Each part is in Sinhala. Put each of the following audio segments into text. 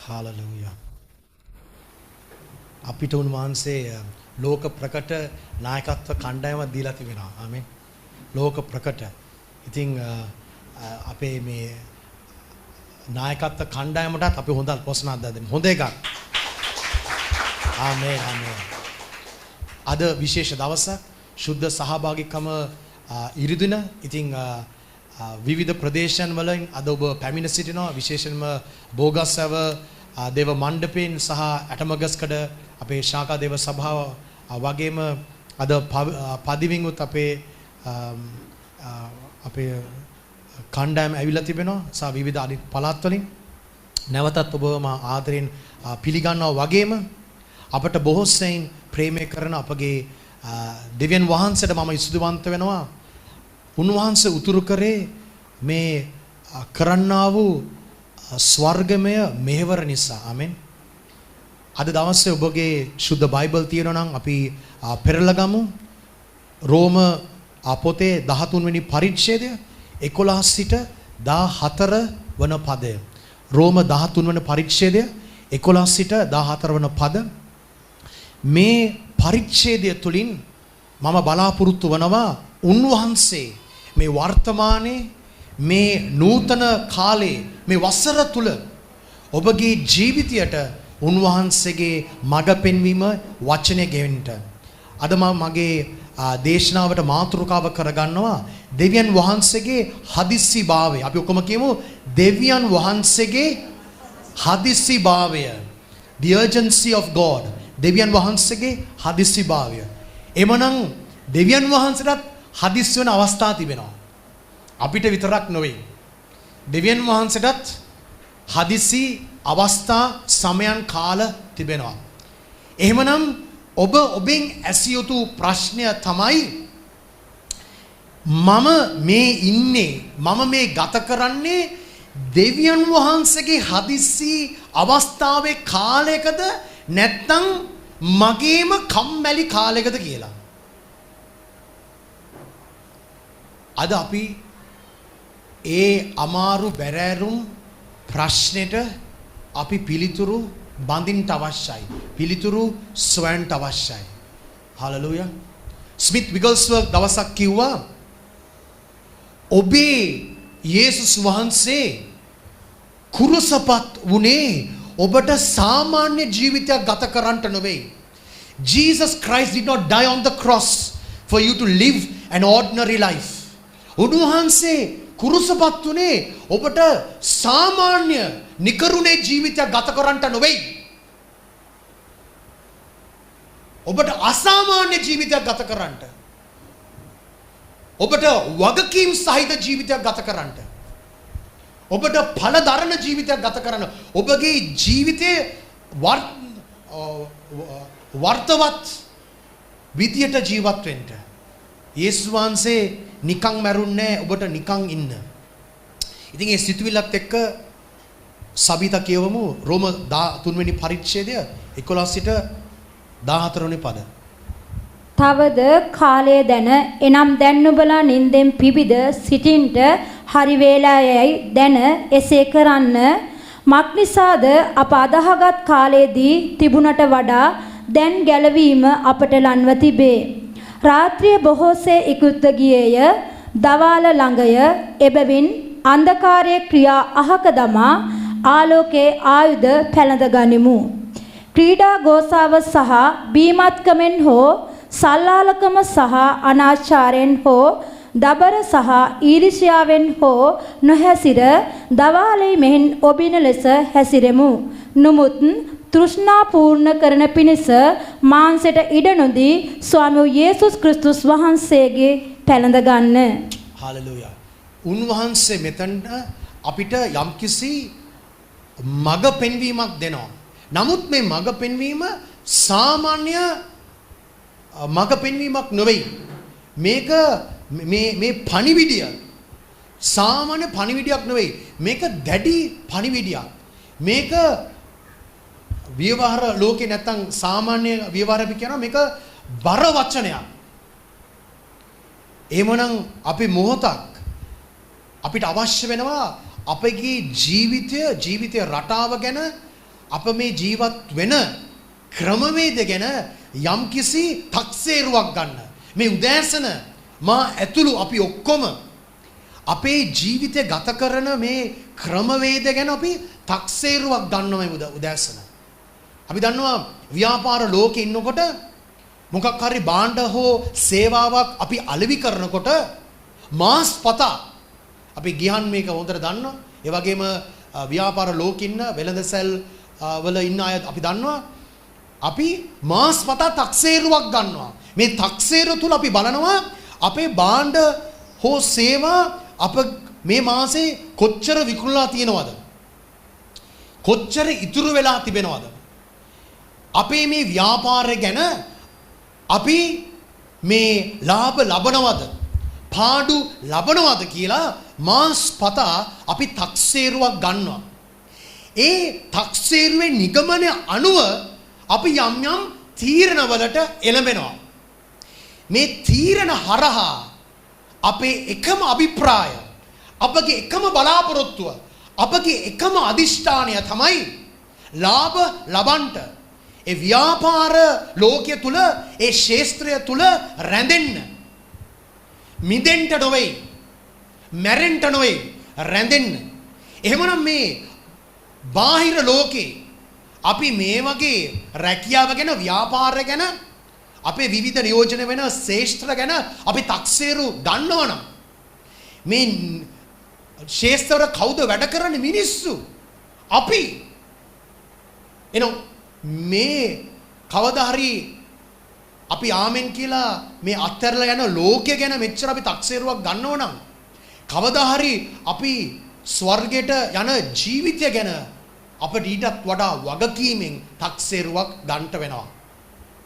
හාලලූයා. අපිට උන්වහන්සේ ලෝක ප්‍රකට නායකත්ව කණ්ඩායමක් දීලා තිබෙනවා. ආමෙන්. ලෝක ප්‍රකට. ඉතින් අපේ මේ නායකත්ව කණ්ඩායමටත් අපි හොඳ පොස්නාක් දෙන්න. හොඳ එකක්. ආමේන් ආමේන්. අද විශේෂ දවසක් ශුද්ධ සහභාගීකම ඉරිදින. ඉතින් විවිධ ප්‍රදේශයන් වලින් අද ඔබ පැමිණ සිටිනවා. විශේෂයෙන්ම බෝගස්සව දේව මණ්ඩපයෙන් සහ ඇටමගස්කඩ අපේ ශාඛා දේව සභාව වගේම අද පදිවින්ුත් අපේ කණ්ඩායම ඇවිල්ලා තිබෙනවා. සහ විවිධ අනිත් පළාත් වලින් නැවතත් ඔබව මා ආදරෙන් පිළිගන්නවා. වගේම අපට බොහෝ සෙයින් ප්‍රේමය කරන අපගේ දෙවියන් වහන්සේට මම ස්තුතිවන්ත වෙනවා. උන්වහන්සේ උතුරු කරේ මේ කරන්නා වූ ස්වර්ගමය මෙහෙවර නිසා. ආමෙන්. අද දවසේ ඔබගේ සුද්ධ බයිබල් තියෙනවා නම් අපි පෙරලා ගමු. රෝම පොතේ 13 වෙනි පරිච්ඡේදය 11 සිට 14 වන පදය. රෝම 13 වන පරිච්ඡේදය 11 සිට 14 වන පද. මේ පරිච්ඡේදය තුලින් මම බලාපොරොත්තු වනවා උන්වහන්සේ මේ වර්තමානයේ මේ නූතන කාලේ මේ වසර තුල ඔබගේ ජීවිතයට උන්වහන්සේගේ මඟ පෙන්වීම වචනය ගෙවෙන්න. අද මම මගේ දේශනාවට මාතෘකාව කරගන්නවා දෙවියන් වහන්සේගේ හදිස්සි භාවය. අපි ඔක්කොම කියමු දෙවියන් වහන්සේගේ හදිස්සි භාවය. The urgency of God. දෙවියන් වහන්සේගේ හදිස්සි භාවය. එමනම් දෙවියන් වහන්සේට හදිස්සි වෙන අවස්ථා තිබෙනවා. අපිට විතරක් නෙවෙයි. දෙවියන් වහන්සේටත් හදිස්සි අවස්ථා සමයන් කාල තිබෙනවා. එහෙමනම් ඔබෙන් ඇසිය යුතු ප්‍රශ්නය තමයි මම මේ ඉන්නේ මම මේ ගත කරන්නේ දෙවියන් වහන්සේගේ හදිස්සි අවස්ථාවේ කාලයකද නැත්නම් මගේම කම්මැලි කාලයකද කියලා. අද අපි ඒ අමාරු බැරෑරුම් ප්‍රශ්නෙට අපි පිළිතුරු බඳින්න අවශ්‍යයි. පිළිතුරු සොයන්න අවශ්‍යයි. හලෙලූයා. ස්මිත් විගල්ස්වර්ත් දවසක් කිව්වා ඔබේ යේසුස් වහන්සේ කුරුසපත් වුණේ ඔබට සාමාන්‍ය ජීවිතයක් ගත කරන්නට නෙවෙයි. Jesus Christ did not die on the cross for you to live an ordinary life. උන්වහන්සේ කුරුසපත් වුණේ ඔබට සාමාන්‍ය නිකරුණේ ජීවිතයක් ගත කරන්නට නෙවෙයි. ඔබට අසාමාන්‍ය ජීවිතයක් ගත කරන්නට. ඔබට වගකීම් සහිත ජීවිතයක් ගත කරන්නට. ඔබට ඵලදරන ජීවිතයක් ගත කරන්න. ඔබගේ ජීවිතයේ වර්තවත් විදියට ජීවත් වෙන්න. යේසුස් වහන්සේ නිකන් මැරුන්නේ ඔබට නිකන් ඉන්න. ඉතින් ඒ සිතුවිල්ලත් එක්ක සබීතා කියවමු රෝම 3 වෙනි පරිච්ඡේදය 11 සිට 14 වෙනි පද. තවද කාලය දැන එනම් දැන් නුඹලා නින්දෙන් පිබිද සිටින්ට හරි වේලාවයි දැන එසේ කරන්න. මක්නිසාද අප අදහගත් කාලයේදී තිබුණට වඩා දැන් ගැලවීම අපට ලන්ව තිබේ. රාත්‍රිය බොහෝසේ ඉක්ුත්ව ගියේය. දවාල ළඟය. එබැවින් අන්ධකාරයේ ක්‍රියා අහක දමා ආලෝකයේ ආයුධ පැළඳ ගනිමු. ක්‍රීඩා ගෝසාව සහ බීමත්කමෙන් හෝ සල්ලාලකම සහ අනාචාරයෙන් හෝ දබර සහ ඊර්ෂ්‍යාවෙන් හෝ නොහැසිර දවාලේ මෙන් ඔබින ලෙස හැසිරෙමු. නමුත් තෘෂ්ණා පූර්ණ කරන පිණිස මාංශයට ඉඩ නොදී ස්වාමී යේසුස් ක්‍රිස්තුස් වහන්සේගේ පැළඳ ගන්න. හalleluya. උන්වහන්සේ මෙතන අපිට යම්කිසි මඟ පෙන්වීමක් දෙනවා. නමුත් මේ මඟ පෙන්වීම සාමාන්‍ය මඟ පෙන්වීමක් නෙවෙයි. මේක මේ පණිවිඩය සාමාන්‍ය පණිවිඩයක් නෙවෙයි. මේක දැඩි පණිවිඩයක්. මේක ව්‍යවහාර ලෝකේ නැත්තම් සාමාන්‍ය ව්‍යවහාර අපි කියනවා මේක බර වචනයක්. එහෙමනම් අපි මොහොතක් අපිට අවශ්‍ය වෙනවා අපගේ ජීවිතය රටාව ගැන අප මේ ජීවත් වෙන ක්‍රමවේද ගැන යම්කිසි තක්සේරුවක් ගන්න. මේ උදෑසන මා ඇතුළු අපි ඔක්කොම අපේ ජීවිතය ගත කරන මේ ක්‍රමවේද ගැන අපි තක්සේරුවක් ගන්නවා මේ උදෑසන. අපි දන්නවා ව්‍යාපාර ලෝකේ ඉන්නකොට මොකක් හරි භාණ්ඩ හෝ සේවාවක් අපි අලෙවි කරනකොට මාස්පතා අපි ගියන් මේක හොඳට දන්නවා. ඒ වගේම ව්‍යාපාර ලෝකෙ ඉන්න වෙළඳසැල් වල ඉන්න අය අපි දන්නවා. අපි මාස්පතා තක්සේරුවක් ගන්නවා. මේ තක්සේරුව තුල අපි බලනවා අපේ භාණ්ඩ හෝ සේවා අප මේ මාසේ කොච්චර විකුණලා තියෙනවද? කොච්චර ඉතුරු වෙලා තිබෙනවද? අපේ මේ ව්‍යාපාරය ගැන අපි මේ ලාභ ලබනවද? පාඩු ලබනවද කියලා මාස්පතා අපි තක්සේරුවක් ගන්නවා. ඒ තක්සේරුවේ නිගමනය අනුව අපි යම් යම් තීරණවලට එළඹෙනවා. මේ තීරණ හරහා අපේ එකම අභිප්‍රාය, අපගේ එකම බලාපොරොත්තුව, අපගේ එකම අදිෂ්ඨානය තමයි ලාභ ලබන්නට. ඒ ව්‍යාපාර ලෝකයේ තුල, ඒ ශාස්ත්‍රය තුල රැඳෙන්න. මිදෙන්න නොවේ, මැරෙන්න නොවේ, රැඳෙන්න. එහෙමනම් මේ බාහිර ලෝකේ අපි මේ වගේ රැකියාව ගැන, ව්‍යාපාර ගැන, අපේ විවිධ නියෝජන වෙන ශාස්ත්‍ර ගැන අපි තක්සේරු ගන්නවනම් මේ ශාස්ත්‍රවල කවුද වැඩ කරන්නේ? මිනිස්සු. අපි එනෝ මේ කවදා හරි අපි ආමෙන් කියලා මේ අත්හැරලා යන ලෝකය ගැන මෙච්චර අපි තක්සේරුවක් ගන්නවනම් කවදා හරි අපි ස්වර්ගයට යන ජීවිතය ගැන අපිට ඊටත් වඩා වගකීමෙන් තක්සේරුවක් ගන්නට වෙනවා.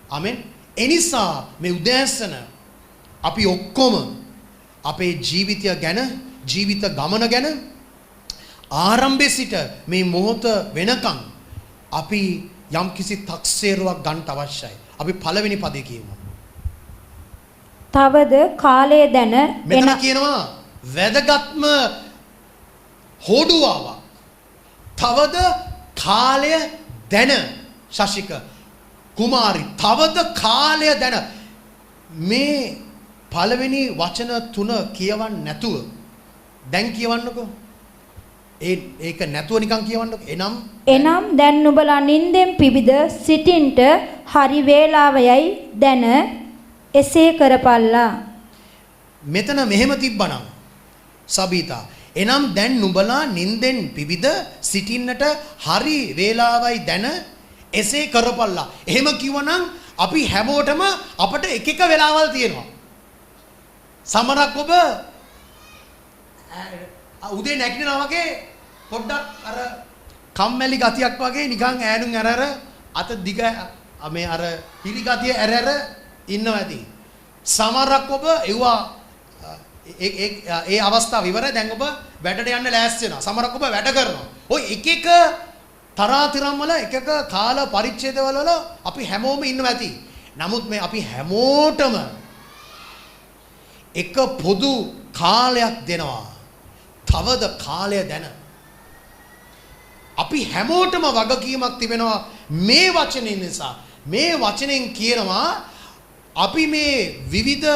ආමෙන්. එනිසා මේ උදෑසන අපි ඔක්කොම අපේ ජීවිතය ගැන, ජීවිත ගමන ගැන ආරම්භයේ සිට මේ මොහොත වෙනකන් අපි යම්කිසි තක්සේරුවක් ගන්න අවශ්‍යයි. අපි පළවෙනි පදේ කියමු. තවද කාලය දැන මෙතන කියනවා වැදගත්ම හෝඩුවාවක්. තවද කාලය දැන. ශශික කුමාරි, තවද කාලය දැන. මේ පළවෙනි වචන තුන කියවන්න නැතුව දැන් කියවන්නකෝ. ඒක නැතුව නිකන් කියවන්නකෝ. එනම් දැන් නුඹලා නින්දෙන් පිබිද සිටින්ට හරි වේලාවයයි දැන එසේ කරපල්ලා. මෙතන මෙහෙම තිබ්බනම් සබීතා, එනම් දැන් නුඹලා නින්දෙන් පිබිද සිටින්නට හරි වේලාවයි දැන එසේ කරපල්ලා. එහෙම කිව්වනම් අපි හැමෝටම අපට එක එක වෙලාවල් තියෙනවා. සමහරක් ඔබ උදේ නැගිටිනවා වගේ පොඩ්ඩක් අර කම්මැලි ගතියක් වගේ නිකන් ඈනුම් ඇර අත දිග මේ අර හිලි ගතිය ඇර ඉන්නවා ඇති. සමහරක් ඔබ ඒවා ඒ අවස්ථාව ඉවරයි. දැන් ඔබ වැඩට යන්න ලෑස්ති වෙනවා. සමහරක් ඔබ වැඩ කරනවා. ওই එක එක තරාතිරම් වල එක එක කාල පරිච්ඡේදවල අපි හැමෝම ඉන්නවා ඇති. නමුත් මේ අපි හැමෝටම එක පොදු කාලයක් දෙනවා. තවද කාලය දැන. අපි හැමෝටම වගකීමක් තිබෙනවා මේ වචනේ නිසා. මේ වචනෙන් කියනවා අපි මේ විවිධ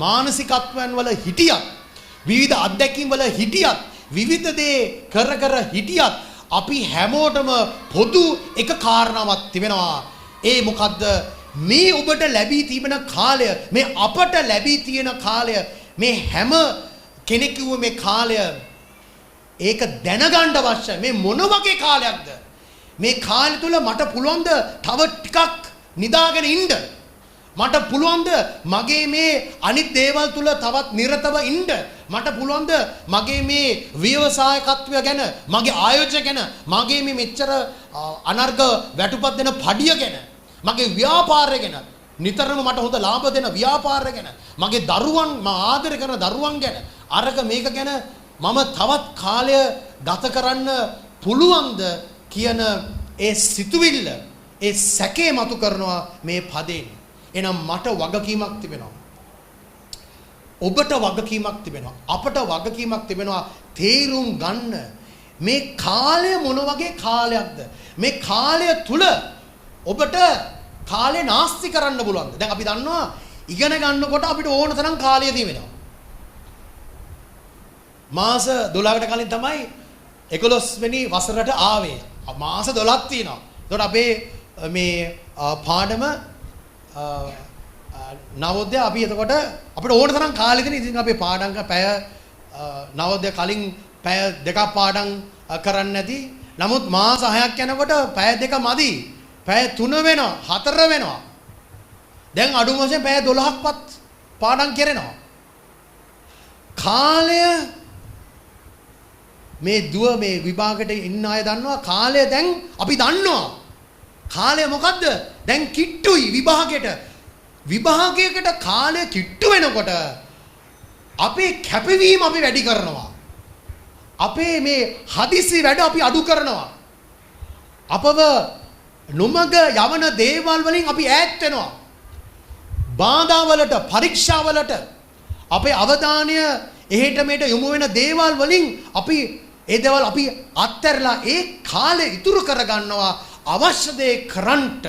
මානසිකත්වයන් වල හිටියත්, විවිධ අත්දැකීම් වල හිටියත්, විවිධ දේ කර කර හිටියත් අපි හැමෝටම පොදු එක කාරණාවක් තිබෙනවා. ඒ මොකද්ද? මේ ඔබට ලැබී තිබෙන කාලය, මේ අපට ලැබී තියෙන කාලය, මේ හැම කෙනෙකුම මේ කාලය ඒක දැනගන්න අවශ්‍යයි. මේ මොන වගේ කාලයක්ද? මේ කාලය තුල මට පුළුවන්ද තව ටිකක් නිදාගෙන ඉන්න? මට පුළුවන්ද මගේ මේ අනිත් දේවල් තුල තවත් නිරතව ඉන්න? මට පුළුවන්ද මගේ මේ ව්‍යවසායකත්වය ගැන, මගේ ආයෝජන ගැන, මගේ මේ මෙච්චර අනර්ග වැටුපත් දෙන පඩිය ගැන, මගේ ව්‍යාපාරය ගැන, නිතරම මට හොඳ ලාභ දෙන ව්‍යාපාරය ගැන, මගේ දරුවන් මම ආදරය කරන දරුවන් ගැන, අරක මේක ගැන මම තවත් කාලය ගත කරන්න පුළුවන්ද කියන ඒ සිතුවිල්ල, ඒ සැකේ මතු කරනවා මේ පදයෙන්. එහෙනම් මට වගකීමක් තිබෙනවා. ඔබට වගකීමක් තිබෙනවා. අපට වගකීමක් තිබෙනවා තේරුම් ගන්න මේ කාලය මොන වගේ කාලයක්ද? මේ කාලය තුල ඔබට කාලේ නාස්ති කරන්න පුළුවන්ද? දැන් අපි දන්නවා ඉගෙන ගන්නකොට අපිට ඕන තරම් කාලය තියෙනවා. මාස 12කට කලින් තමයි 11 වෙනි වසරට ආවේ. මාස 12ක් තියෙනවා. ඒකට අපේ මේ පාඩම නවෝදය අපි එතකොට අපිට ඕන තරම් කාලෙ දෙන ඉතින් අපේ පාඩම් පැය නවෝදය කලින් පැය දෙකක් පාඩම් කරන්න නැති. නමුත් මාස 6ක් යනකොට පැය දෙක මදි. පැය 3 වෙනවා 4 වෙනවා. දැන් අඩුම වශයෙන් පැය 12ක්වත් පාඩම් කරනවා. කාලය මේ දුව මේ විභාගයට ඉන්න අය දන්නවා කාලය දැන් අපි දන්නවා. කාලය මොකද්ද? දැන් කිට්ටුයි විභාගයට. විභාගයකට කාලය කිට්ටු වෙනකොට අපේ කැපවීම අපි වැඩි කරනවා. අපේ මේ හදිසි වැඩ අපි අඩු කරනවා. අපව නොමග යවන දේවල් වලින් අපි ඈත් වෙනවා. බාධාවලට පරීක්ෂාවලට අපේ අවධානය එහෙට මෙහෙට යොමු වෙන දේවල් වලින් අපි ඒ දේවල් අපි අත්හැරලා ඒ කාලය ඉතුරු කරගන්නවා අවශ්‍ය දේ කරන්නට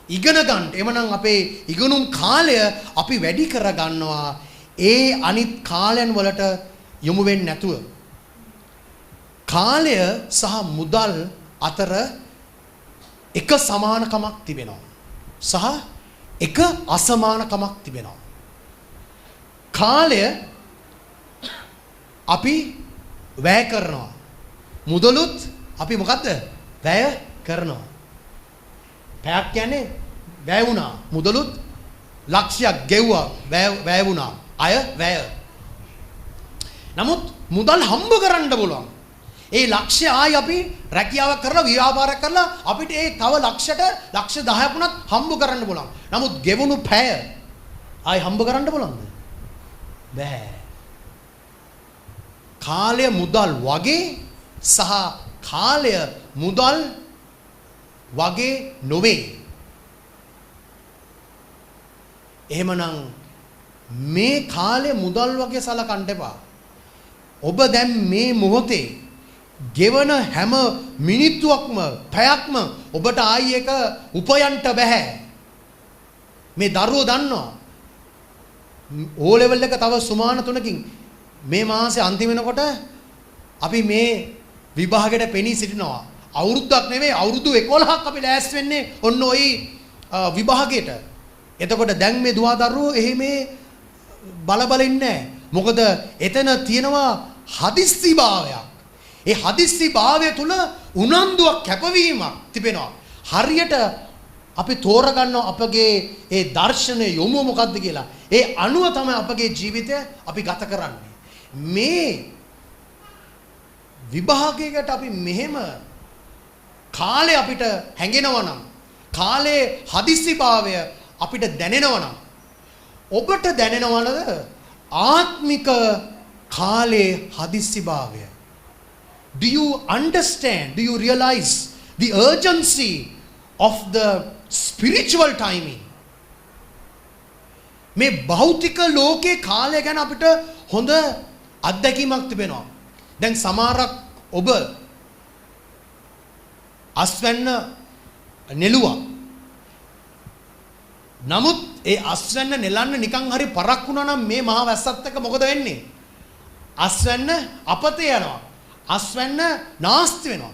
ඉගෙන ගන්න. එමනම් අපේ ඉගෙනුම් කාලය අපි වැඩි කරගන්නවා ඒ අනිත් කාලයන් වලට යොමු වෙන්නේ නැතුව. කාලය සහ මුදල් අතර එක සමානකමක් තිබෙනවා. සහ එක අසමානකමක් තිබෙනවා. කාලය අපි වැය කරනවා. මුදලුත් අපි මොකද්ද? වැය කරනවා. පැයක් කියන්නේ වැය වුණා. මුදලුත් ලක්ෂයක් ගෙව්වා වැය වුණා. අය වැය. නමුත් මුදල් හම්බ කරන්න පුළුවන්. ඒ ලක්ෂ්‍ය ආයි අපි රැකියාවක් කරලා ව්‍යාපාරයක් කරලා අපිට ඒ තව ලක්ෂයට ලක්ෂ 10ක් වුණත් හම්බ කරන්න පුළුවන්. නමුත් ගෙවුණු පැය ආයි හම්බ කරන්න පුළුවන්ද? බෑ. කාලය මුදල් වගේ සහ කාලය මුදල් වගේ නොවේ. එහෙමනම් මේ කාලය මුදල් වගේ සලකන්න එපා. ඔබ දැන් මේ මොහොතේ ගෙවන හැම මිනිත්තුවක්ම පැයක්ම ඔබට ආයි එක උපයන්ට බෑ. මේ දරුවෝ දන්නවා ඕ ලෙවල් එක තව සුමාන 3කින් මේ මාසේ අන්තිම වෙනකොට අපි මේ විභාගයට පෙනී සිටිනවා. අවුරුද්දක් නෙවෙයි අවුරුදු 11ක් අපි ලෑස්ති වෙන්නේ ඔන්න ওই විභාගයට. එතකොට දැන් මේ දුවා දරුවෝ එහෙ මේ බල ඉන්නේ නැහැ. මොකද එතන තියෙනවා හදිස්සිභාවයක්. ඒ හදිස්සිභාවය තුල උනන්දුවක් කැපවීමක් තිබෙනවා. හරියට අපි තෝරගන්නවා අපගේ ඒ දර්ශනය යොමුව මොකද්ද කියලා. ඒ අනුව තමයි අපගේ ජීවිතය අපි ගත කරන්නේ. මේ විභාගයකට අපි මෙහෙම කාලේ අපිට හැඟෙනවා නම් කාලේ හදිස්සිභාවය අපිට දැනෙනවා නම් ඔබට දැනෙනවද ආත්මික කාලේ හදිස්සිභාවය? Do you understand? Do you realize the urgency of the spiritual timing? මේ භෞතික ලෝකේ කාලය ගැන අපිට හොඳ අත්දැකීමක් තිබෙනවා. දැන් සමහරක් ඔබ අස්වැන්න නෙළුවා. නමුත් ඒ අස්වැන්න නෙලන්න නිකන් හරි පරක් වුණා නම් මේ මහා වැස්සත් එක්ක මොකද වෙන්නේ? අස්වැන්න අපතේ යනවා. අස්වැන්න නාස්ති වෙනවා.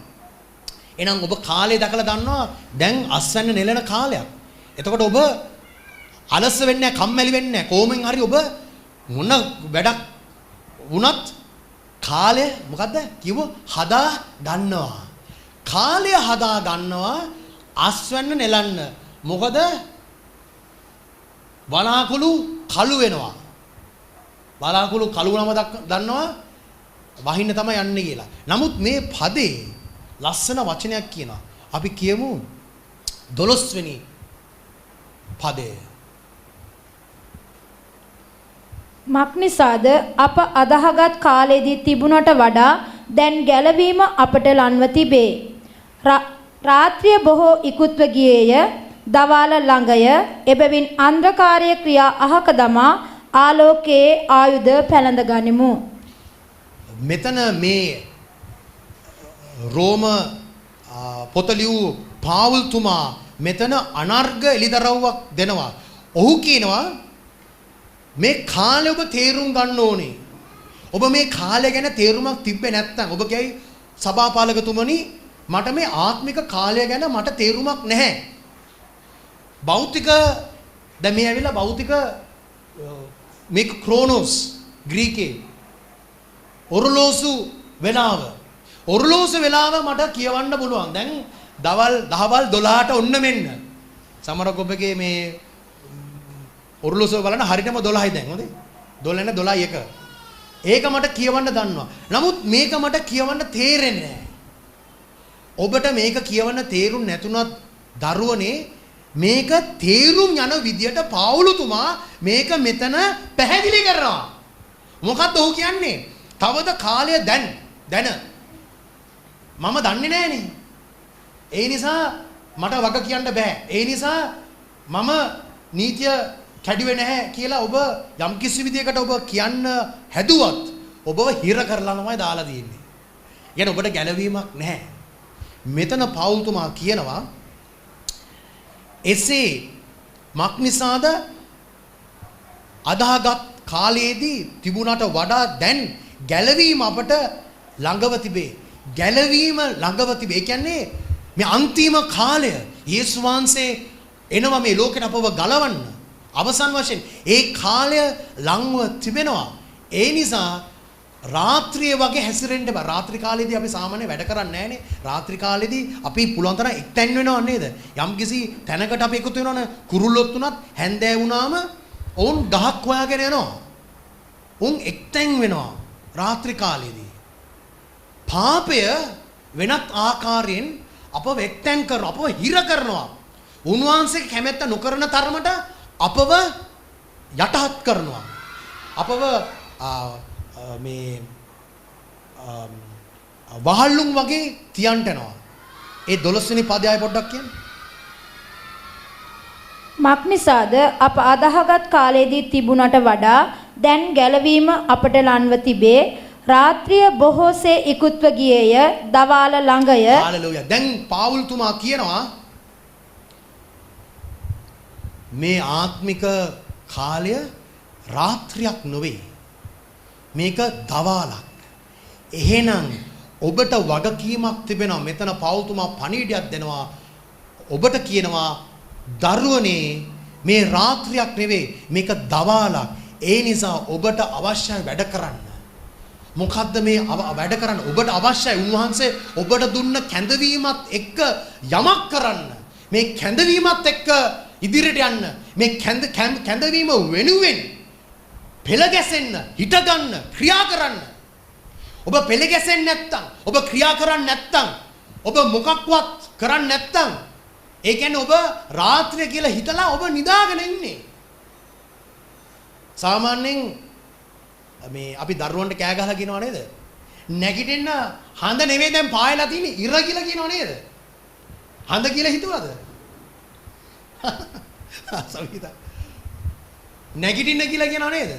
එහෙනම් ඔබ කාලය දැකලා දන්නවා දැන් අස්වැන්න නෙලන කාලයක්. එතකොට ඔබ අලස වෙන්නේ නැහැ, කම්මැලි වෙන්නේ නැහැ. කොහොමෙන් හරි ඔබ මොන වැඩක් වුණත් කාලය මොකද්ද කිව්ව හදා ගන්නවා. කාලය හදා ගන්නවා අස්වැන්න නෙලන්න. මොකද බලාකුළු කළු වෙනවා. බලාකුළු කළු නම දන්නවා වහින්න තමයි යන්නේ කියලා. නමුත් මේ පදේ ලස්සන වචනයක් කියනවා. අපි කියමු 12 වෙනි පදය. මක්නිසාද අප අදහගත් කාලයේදී තිබුණට වඩා දැන් ගැලවීම අපට ලන්ව තිබේ. රාත්‍රිය බොහෝ ඉක්ුත්ව ගියේය. දවාල ළඟය. එබැවින් අන්ධකාරයේ ක්‍රියා අහක දමා ආලෝකයේ ආයුධ පැළඳ ගනිමු. මෙතන මේ රෝම පොත ලියූ පාවුල්තුමා මෙතන අනර්ග එලිදරව්වක් දෙනවා. ඔහු කියනවා මේ කාලය ඔබ තේරුම් ගන්න ඕනේ. ඔබ මේ කාලය ගැන තේරුමක් තිබ්බේ නැත්නම් ඔබ කියයි සභාපාලකතුමනි මට මේ ආත්මික කාලය ගැන මට තේරුමක් නැහැ. භෞතික දැන් මේ ඇවිල්ලා භෞතික මේ ක්‍රෝනෝස් ග්‍රීකේ ඔරලෝසු වෙලාව මට කියවන්න පුළුවන්. දැන් දවල් 12ට ඔන්න මෙන්න. සමහරක් ඔබගේ මේ ඔරලෝසුව බලන හරියටම 12යි දැන් හොඳේ. 12 12 1. ඒක මට කියවන්න දන්නවා. නමුත් මේක මට කියවන්න තේරෙන්නේ නැහැ. ඔබට මේක කියවන්න තේරුම් නැතුණත් දරුවනේ මේක තේරුම් යන විදියට පාවුලුතුමා මේක මෙතන පැහැදිලි කරනවා. මොකක්ද ඔහු කියන්නේ? තවද කාලය දැන් මම දන්නේ නැහනේ. ඒ නිසා මට වග කියන්න බෑ. ඒ නිසා මම නීතිය කැඩුවේ නැහැ කියලා ඔබ යම් කිසි විදියකට ඔබ කියන්න හැදුවත් ඔබව හිර කරලා තමයි දාලා තියෙන්නේ. يعني ඔබට ගැලවීමක් නැහැ. මෙතන පෞල්තුමා කියනවා එසේ මක්නිසාද අදාහගත් කාලයේදී තිබුණාට වඩා දැන් ගැලවීම අපට ළඟව තිබේ. ගැලවීම ළඟව තිබේ. ඒ කියන්නේ මේ අන්තිම කාලය යේසුස් වහන්සේ එනවා මේ ලෝකෙට අපව ගලවන්න. අවසන් වශයෙන් ඒ කාලය ළඟව තිබෙනවා. ඒ නිසා රාත්‍රිය වගේ හැසිරෙන්න බෑ. රාත්‍රී කාලේදී අපි සාමාන්‍ය වැඩ කරන්නේ නැහනේ. රාත්‍රී කාලේදී අපි පුළුවන් තරම් එක්තැන් වෙනව නේද? යම්කිසි තැනකට අපි එකතු වෙනවනේ. කුරුල්ලොත් උනත් හැන්දෑ වුණාම ඔවුන් ගහක් හොයාගෙන යනවා. උන් එක්තැන් වෙනවා රාත්‍රී කාලේදී. පාපය වෙනත් ආකාරයෙන් අපව එක්තැන් කරනවා. අපව හිර කරනවා. උන්වහන්සේගේ කැමැත්ත නොකරන තරමට අපව යටහත් කරනවා. අපව මේ වහල්ලුම් වගේ තියන්ට යනවා. ඒ 12 වෙනි පදය පොඩ්ඩක් කියන්න. මක්නිසාද අප අදාහගත් කාලයේදී තිබුණට වඩා දැන් ගැලවීම අපට ලන්ව තිබේ. රාත්‍රිය බොහෝසේ ඉක්ුත්ව ගියේය. දවාල ළඟය. හාලෙලූයා. දැන් පාවුල්තුමා කියනවා මේ ආත්මික කාලය රාත්‍රියක් නොවේ. මේක දවාලක්. එහෙනම් ඔබට වගකීමක් තිබෙනවා. මෙතන පෞල්තුමා පණිවිඩයක් දෙනවා. ඔබට කියනවා දරුවනේ මේ රාත්‍රියක් නෙවෙයි මේක දවාලක්. ඒ නිසා ඔබට අවශ්‍යයි වැඩ කරන්න. මොකද්ද මේ වැඩ කරන්න? ඔබට අවශ්‍යයි උන්වහන්සේ ඔබට දුන්න කැඳවීමත් එක්ක යමක් කරන්න. මේ කැඳවීමත් එක්ක ඉදිරියට යන්න. මේ කැඳවීම වෙනුවෙන් පෙළ ගැසෙන්න, හිට ගන්න, ක්‍රියා කරන්න. ඔබ පෙළ ගැසෙන්නේ නැත්තම්, ඔබ ක්‍රියා කරන්නේ නැත්තම්, ඔබ මොකක්වත් කරන්නේ නැත්තම්, ඒ කියන්නේ ඔබ රාත්‍රිය කියලා හිතලා ඔබ නිදාගෙන ඉන්නේ. සාමාන්‍යයෙන් මේ අපි දරුවන්ට කෑ ගහලා කියනවා නේද? නැගිටින්න හඳ නෙවෙයි දැන් පායලා තියෙන්නේ ඉර කියලා කියනවා නේද? හඳ කියලා හිතුවද? සවිතා නැගිටින්න කියලා කියනවා නේද?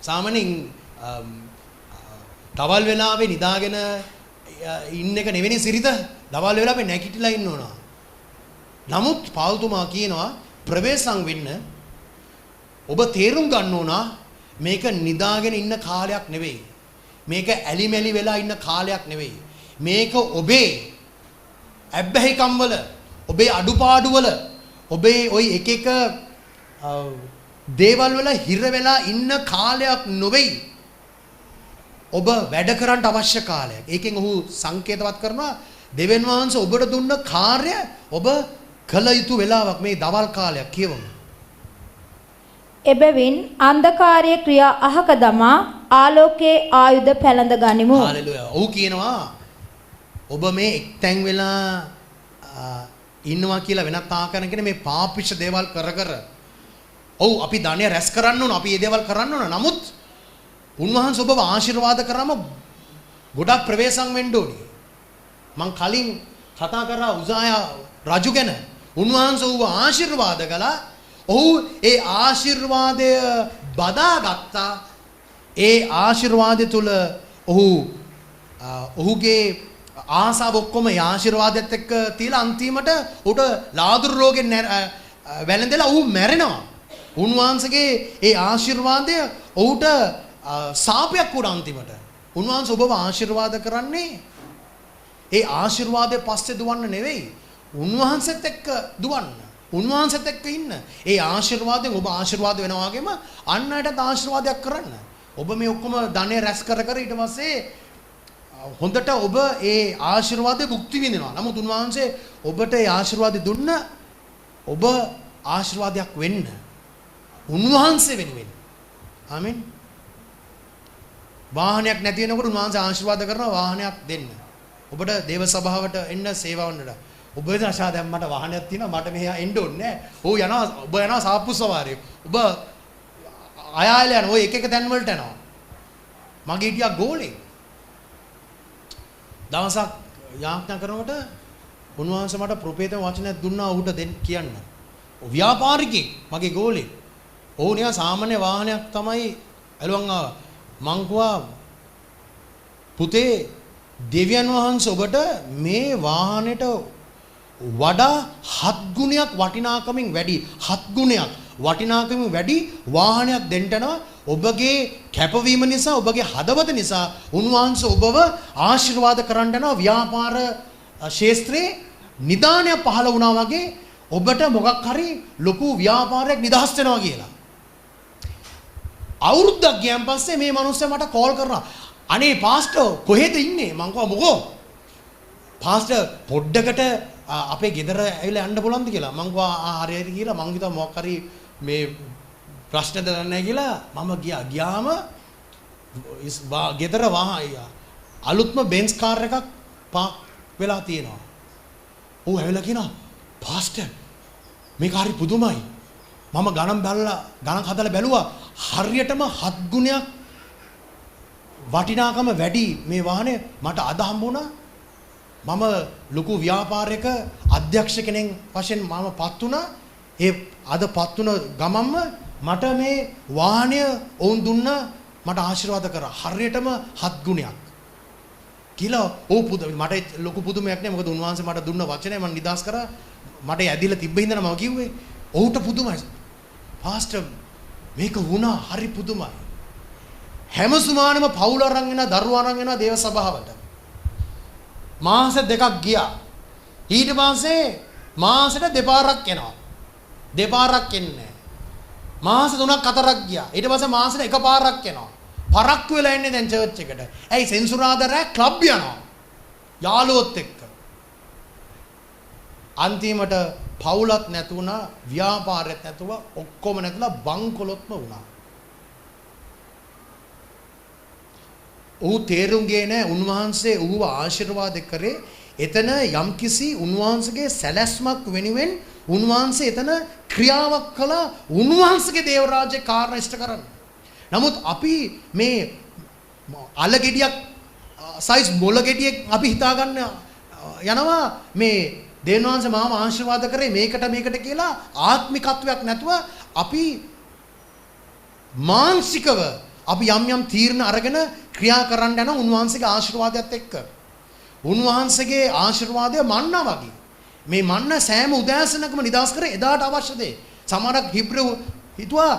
සාමාන්‍යයෙන් දවල් වෙලාවේ නිදාගෙන ඉන්න එක නෙවෙයි සිරිත. දවල් වෙලාවේ නැගිටලා ඉන්න ඕන. නමුත් පාවුතුමා කියනවා ප්‍රවේශම් වෙන්න ඔබ තේරුම් ගන්න ඕන මේක නිදාගෙන ඉන්න කාලයක් නෙවෙයි. මේක ඇලිමැලි වෙලා ඉන්න කාලයක් නෙවෙයි. මේක ඔබේ ඇබ්බැහිකම් වල, ඔබේ අඩුපාඩු වල, ඔබේ ওই එක එක දේවල් වල හිර වෙලා ඉන්න කාලයක් නොවේයි. ඔබ වැඩ කරන්න අවශ්‍ය කාලයක්. ඒකෙන් ඔහු සංකේතවත් කරනවා දෙවියන් වහන්සේ ඔබට දුන්න කාර්ය ඔබ කළ යුතු වෙලාවක් මේ දවල් කාලයක් කියවමු. එබැවින් අන්ධකාරයේ ක්‍රියා අහක දමා ආලෝකයේ ආයුධ පැළඳ ගනිමු. හalleluya. ඔහු කියනවා ඔබ මේ එක්තැන් වෙලා ඉන්නවා කියලා වෙනත් ආකාරයකින් මේ පාපිෂ දේවල් කර කර ඔව් අපි ධාන්‍ය රැස් කරන්න ඕන. අපි මේ දේවල් කරන්න ඕන. නමුත් උන්වහන්සේ ඔබව ආශිර්වාද කරාම ගොඩක් ප්‍රවේශම් වෙන්න ඕනේ. මං කලින් කතා කරා උසායා රජු ගැන. උන්වහන්සේ ඌව ආශිර්වාද කළා. ඔහු ඒ ආශිර්වාදය බදාගත්තා. ඒ ආශිර්වාදය තුල ඔහුගේ ආසාව ඔක්කොම ඒ ආශිර්වාදයත් එක්ක තියලා අන්තිමට උට ලාදුරු රෝගෙන් වැළඳලා ඌ මැරෙනවා. උන්වහන්සේගේ ඒ ආශිර්වාදය ඌට සාපයක් වුණා අන්තිමට. උන්වහන්සේ ඔබව ආශිර්වාද කරන්නේ ඒ ආශිර්වාදයේ පස්සේ දුවන්න නෙවෙයි. උන්වහන්සේත් එක්ක දුවන්න. උන්වහන්සේත් එක්ක ඉන්න. ඒ ආශිර්වාදයෙන් ඔබ ආශිර්වාද වෙනවා වගේම අන් අයටත් ආශිර්වාදයක් කරන්න. ඔබ මේ ඔක්කොම ධනෙ රැස් කර ඊට පස්සේ හොඳට ඔබ ඒ ආශිර්වාදේ භුක්ති විඳිනවා. නමුත් උන්වහන්සේ ඔබට ඒ ආශිර්වාදය දුන්න ඔබ ආශිර්වාදයක් වෙන්න. උන්වහන්සේ වෙනුවෙන්. ආමෙන්. වාහනයක් නැති වෙනකොට උන්වහන්සේ ආශිර්වාද කරනවා වාහනයක් දෙන්න. ඔබට දේව සභාවට එන්න සේවවන්නට. ඔබ හිතන ආශා දැන් මට වාහනයක් තියෙනවා මට මෙහා එන්න ඕනේ නැහැ. ඔබ යනවා සාප්පු සවාරිය. ඔබ අයාල යන ඔය එක තැන් වලට යනවා. මගේ හිටියා ගෝලේ. දවසක් යාඥා කරනකොට උන්වහන්සේ මට ප්‍රොපේතම වචනයක් දුන්නා ඌට දෙන්න කියන්න. ව්‍යාපාරිකෙක් මගේ ගෝලේ. ඔව් නිකන් සාමාන්‍ය වාහනයක් තමයි ඇලුවන් ආවා. මං කිව්වා පුතේ දෙවියන් වහන්සේ ඔබට මේ වාහනේට වඩා 7 ගුණයක් වටිනාකමින් වැඩි 7 ගුණයක් වටිනාකමින් වැඩි වාහනයක් දෙන්නනවා. ඔබගේ කැපවීම නිසා ඔබගේ හදවත නිසා උන්වහන්සේ ඔබව ආශිර්වාද කරන්න යනවා. ව්‍යාපාර ශාස්ත්‍රයේ නිදානය පහළ වුණා වගේ ඔබට මොකක් හරි ලොකු ව්‍යාපාරයක් නිදහස් වෙනවා කියලා. අවුරුද්දක් ගියන් පස්සේ මේ මිනිස්සයා මට කෝල් කරනවා. අනේ පාස්ටර් කොහෙද ඉන්නේ? මං කිව්වා මොකෝ? පාස්ටර් පොඩ්ඩකට අපේ ගෙදර ඇවිල්ලා යන්න බලන්නද කියලා. මං කිව්වා හරි හරි කියලා මං හිතුවා මොකක් හරි මේ ප්‍රශ්නද නැහැ කියලා මම ගියාම ගෙදර අලුත්ම බෙන්ස් කාර් එකක් පාක් වෙලා තියෙනවා. ඌ ඇවිල්ලා කියනවා පාස්ටර් මේක හරි පුදුමයි. මම ගණන් හදලා බැලුවා හරියටම 7 ගුණයක් වටිනාකම වැඩි මේ වාහනේ මට අද හම්බුණා. මම ලොකු ව්‍යාපාරයක අධ්‍යක්ෂ කෙනෙක් වශයෙන් මම පත් වුණා. ඒ අද පත් වුණ ගමම්ම මට මේ වාහනය වුන් දුන්නා මට ආශිර්වාද කරා. හරියටම 7 ගුණයක්. කියලා මට ලොකු පුදුමයක් නෑ මොකද උන්වහන්සේ මට දුන්න වචනේ මම නිදාස් කරා. මට ඇදිලා තිබ්බ හින්දා මම කිව්වේ ඔහුට පුදුමයි. පාස්ටර් මේක වුණා හරි පුදුමයි. හැම සුමානෙම පවුල අරන් එන දරුවා අරන් එන දේව සභාවට. මාස 2ක් ගියා. ඊට පස්සේ මාසෙට දෙපාරක් එනවා. දෙපාරක් එන්නේ. මාස 3ක් 4ක් ගියා. ඊට පස්සේ මාසෙට එකපාරක් එනවා. පරක්කු වෙලා ඉන්නේ දැන් චර්ච් එකට. ඇයි සෙන්සුරාදා රෑ ක්ලබ් යනවා. යාළුවොත් එක්ක. අන්තිමට පවුලත් නැතුණා, ව්‍යාපාරයක් නැතුව ඔක්කොම නැතුණා බංකොලොත්ම වුණා. ඌ තේරුම් ගියේ නැහැ උන්වහන්සේ ඌව ආශිර්වාද කරේ එතන යම්කිසි උන්වහන්සේගේ සැලැස්මක් වෙනුවෙන් උන්වහන්සේ එතන ක්‍රියාවක් කළා උන්වහන්සේගේ දේව රාජ්‍ය කාර්ය ඉෂ්ට කරන්න. නමුත් අපි මේ අල ගෙඩියක් සයිස් මොළ ගෙඩියක් අපි හිතා ගන්න යනවා මේ දේවවංශ මාම ආශිර්වාද කරේ මේකට කියලා ආත්මිකත්වයක් නැතුව අපි මානසිකව අපි යම් තීරණ අරගෙන ක්‍රියා කරන්න යන උන්වහන්සේගේ ආශිර්වාදයත් එක්ක. උන්වහන්සේගේ ආශිර්වාදය මන්නා වගේ. මේ මන්න සෑම උදෑසනකම නිදාස් කරේ එදාට අවශ්‍ය දේ. සමහරක් හිබ්‍රෙව් හිතුවා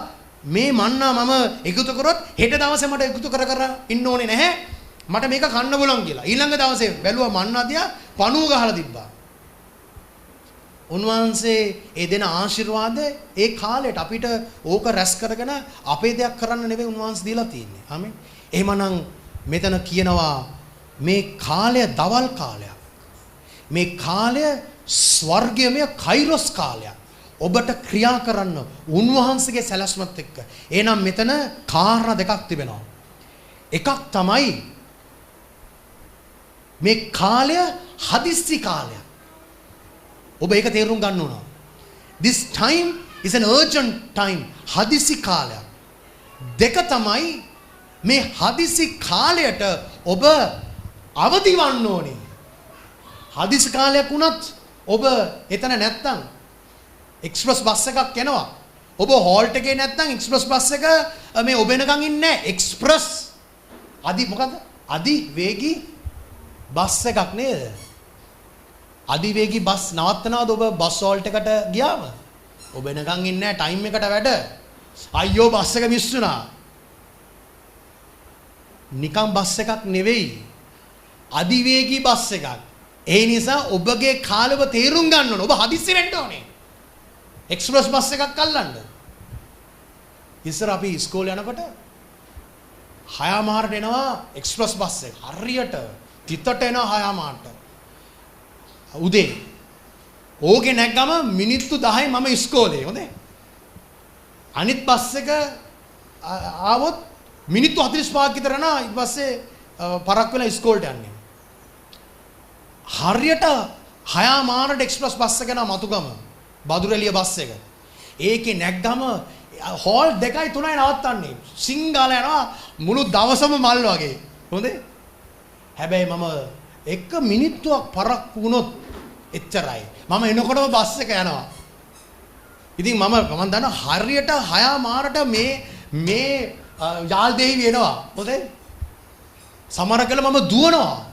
මේ මන්නා මම එකතු කරොත් හෙට දවසේ මට එකතු කර ඉන්න ඕනේ නැහැ. මට මේක කන්න බලන් කියලා. ඊළඟ දවසේ බැලුවා මන්නා දිහා පණුව ගහලා තිබ්බා. උන්වහන්සේ ඒ දෙන ආශිර්වාද ඒ කාලයට අපිට ඕක රැස් කරගෙන අපේ දෙයක් කරන්න නෙවෙයි උන්වහන්සේ දීලා තියෙන්නේ. ආමෙන්. එහෙමනම් මෙතන කියනවා මේ කාලය දවල් කාලයක්. මේ කාලය ස්වර්ගීයමය කයිරොස් කාලයක්. ඔබට ක්‍රියා කරන්න උන්වහන්සේගේ සැලැස්මත් එක්ක. එහෙනම් මෙතන කාරණා දෙකක් තිබෙනවා. එකක් තමයි මේ කාලය හදිස්සි කාලයක්. ඔබ ඒක තේරුම් ගන්න ඕන. This time is an urgent time. හදිසි කාලයක්. දෙක තමයි මේ හදිසි කාලයට ඔබ අවදි වන්න ඕනේ. හදිසි කාලයක් වුණත් ඔබ එතන නැත්තම් එක්ස්ප්‍රස් බස් එකක් එනවා. ඔබ හෝල්ට් එකේ නැත්තම් එක්ස්ප්‍රස් බස් එක මේ ඔබ එනකන් ඉන්නේ නැහැ. එක්ස්ප්‍රස් අදි මොකද්ද? අදි වේගී බස් එකක් නේද? අධිවේගී බස් නවත්තනවද ඔබ බස් හෝල්ට් එකට ගියාම? ඔබ එනකන් ඉන්නේ නැහැ ටයිම් එකට වැඩ. අයියෝ බස් එක මිස් වුණා. නිකම් බස් එකක් නෙවෙයි. අධිවේගී බස් එකක්. ඒ නිසා ඔබගේ කාලව තේරුම් ගන්න ඕන. ඔබ හදිස්සි වෙන්න ඕනේ. එක්ස්ප්‍රස් බස් එකක් අල්ලන්න. ඉස්සර අපි ඉස්කෝලේ යනකොට 6 මාරට එනවා එක්ස්ප්‍රස් බස් එක. හරියට තිතට එනවා 6 මාරට. උදේ. ඕකේ නැග්ගම මිනිත්තු 10යි මම ඉස්කෝලේ. හොඳේ. අනිත් බස් එක ආවොත් මිනිත්තු 45ක් විතර යනවා. ඊට පස්සේ පරක් වෙලා ඉස්කෝලේට යන්නේ. හරියට 6 මාරට එක්ස්ප්‍රස් බස් එක යනවා මතුගම. බදුරැලිය බස් එක. ඒකේ නැග්ගම හෝල් 2යි 3යි නවත්තන්නේ. සිංගාල යනවා මුළු දවසම මල් වගේ. හොඳේ. හැබැයි මම එක මිනිත්තුවක් පරක් වුණොත් එච්චරයි. මම එනකොටම බස් එක යනවා. ඉතින් මම දන්නවා හරියට 6 මාරට මේ යාල් දෙහි වෙනවා. හොඳේ. සමහර කල මම දුවනවා.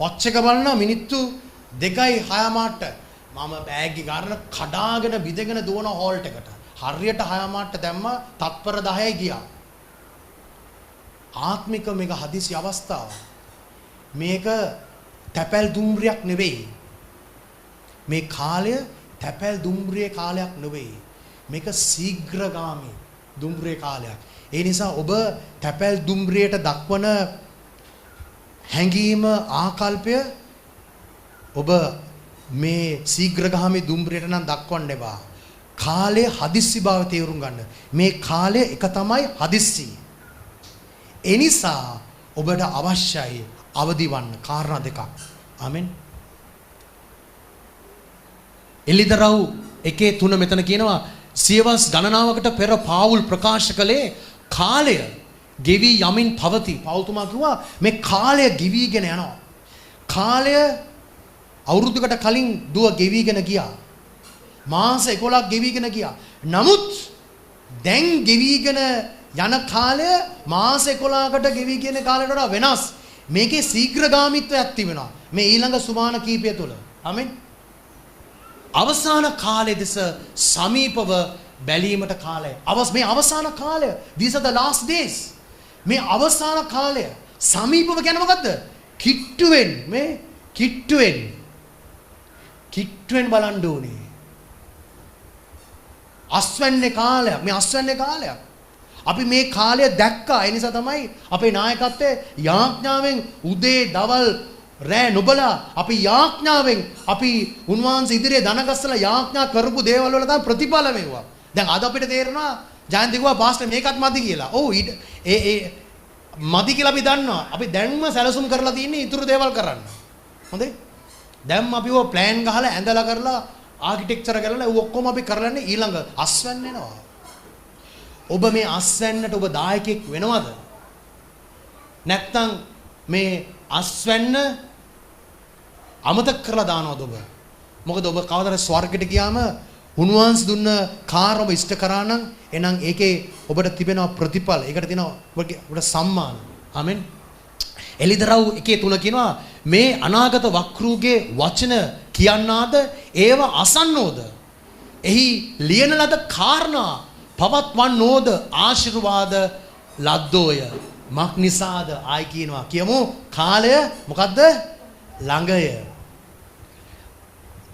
වොච් එක බලනවා මිනිත්තු 2යි 6 මාරට. මම බෑග් එක ගන්න කඩාගෙන බිඳගෙන දුවන හෝල්ට් එකට. හරියට 6 මාරට දැම්ම තත්පර 10යි ගියා. ආත්මික මේක හදිසි අවස්ථාව. මේක තැපැල් දුම්රියක් නෙවෙයි. මේ කාලය තැපැල් දුම්රියේ කාලයක් නෙවෙයි. මේක ශීඝ්‍රගාමී දුම්රියේ කාලයක්. ඒ නිසා ඔබ තැපැල් දුම්රියට දක්වන හැඟීම ආකල්පය ඔබ මේ ශීඝ්‍රගාමී දුම්රියට නම් දක්වන්න එපා. කාලය හදිස්සි බව තේරුම් ගන්න. මේ කාලය එක තමයි හදිස්සි. ඒ නිසා ඔබට අවශ්‍යයි අවදි වන්න කාරණා දෙකක්. ආමෙන්. එලිදරව් 1:3 මෙතන කියනවා සියවස් ගණනාවකට පෙර පාවුල් ප්‍රකාශ කළේ කාලය ගෙවි යමින් පවති. පෞතුමා කිව්වා මේ කාලය ගෙවිගෙන යනවා. කාලය අවුරුද්දකට කලින් දුව ගෙවිගෙන ගියා. මාස 11ක් ගෙවිගෙන ගියා. නමුත් දැන් ගෙවිගෙන යන කාලය මාස 11කට ගෙවිගෙන කාලයට වඩා වෙනස්. මේකේ ශීඝ්‍රගාමීත්වයක් තිබෙනවා. මේ ඊළඟ සුමාන කීපය තුළ. ආමෙන්. අවසාන කාලයේ දෙස සමීපව බැලීමට කාලය. මේ අවසාන කාලය. These are the last days. මේ අවසාන කාලය සමීපව කියන්නේ මොකද්ද? කිට්ටුවෙන් මේ කිට්ටුවෙන් බලන්න ඕනේ. අස්වැන්නේ කාලයක්. මේ අස්වැන්නේ කාලයක්. අපි මේ කාලය දැක්කා. ඒ නිසා තමයි අපේ නායකත්වයේ යාඥාවෙන් උදේ දවල් රෑ නොබලා අපි යාඥාවෙන් අපි උන්වහන්සේ ඉදිරියේ දනගස්සලා යාඥා කරපු දේවල් වල තමයි ප්‍රතිඵල මෙවුවා. දැන් අද අපිට තේරෙනවා ජයන්ති කිව්වා පාස්ටර් මේකත් මදි කියලා. ඔව් මදි කියලා අපි දන්නවා. අපි දැන්ම සැලසුම් කරලා තියෙන්නේ ඊටු දේවල් කරන්න. හොඳේ? දැන් අපි ඔය ප්ලෑන් ගහලා ඇඳලා කරලා ආකිටෙක්චර් කරලා ඒ ඔක්කොම අපි කරලානේ ඊළඟ අස්වැන්න එනවා. ඔබ මේ අස්වැන්නට ඔබ දායකෙක් වෙනවද? නැත්නම් මේ අස්වැන්න අමතක කරලා දානවද ඔබ? මොකද ඔබ කවදාද ස්වර්ගයට ගියාම උන්වහන්සේ දුන්න කාර් ඔබ ඉෂ්ට කරා නම් එහෙනම් ඒකේ ඔබට තිබෙනවා ප්‍රතිඵල. ඒකට තියෙනවා ඔබට සම්මාන. ආමෙන්. එලිදරව් 1:3 කියනවා මේ අනාගත වක්‍රූගේ වචන කියන්නාද ඒව අසන්නෝද? එහි ලියන ලද කාරණා පවත්වන්නෝද ආශිර්වාද ලද්දෝය. මක් නිසාද ආයි කියනවා. කියමු කාලය මොකද්ද? ළඟය.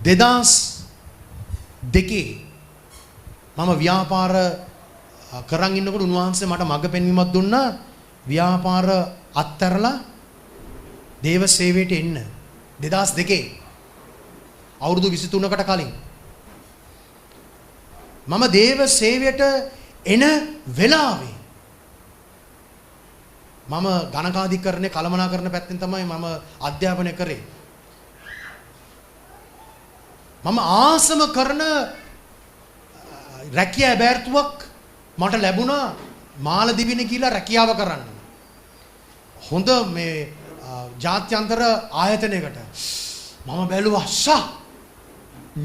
2002 මම ව්‍යාපාර කරන් ඉන්නකොට උන්වහන්සේ මට මඟ පෙන්වීමක් දුන්නා. ව්‍යාපාර අත්හැරලා දේව සේවයට එන්න. 2002 අවුරුදු 23කට කලින් මම දේව සේවයට එන වෙලාවේ මම ගණකාධිකරණේ කළමනාකරන පැත්තෙන් තමයි මම අධ්‍යාපනය කරේ. මම ආසම කරන රැකියා බෑර්තුවක් මට ලැබුණා මාලදිවිනේ කියලා රැකියාව කරන්න. හොඳ මේ ජාත්‍යන්තර ආයතනයකට මම බැලුවා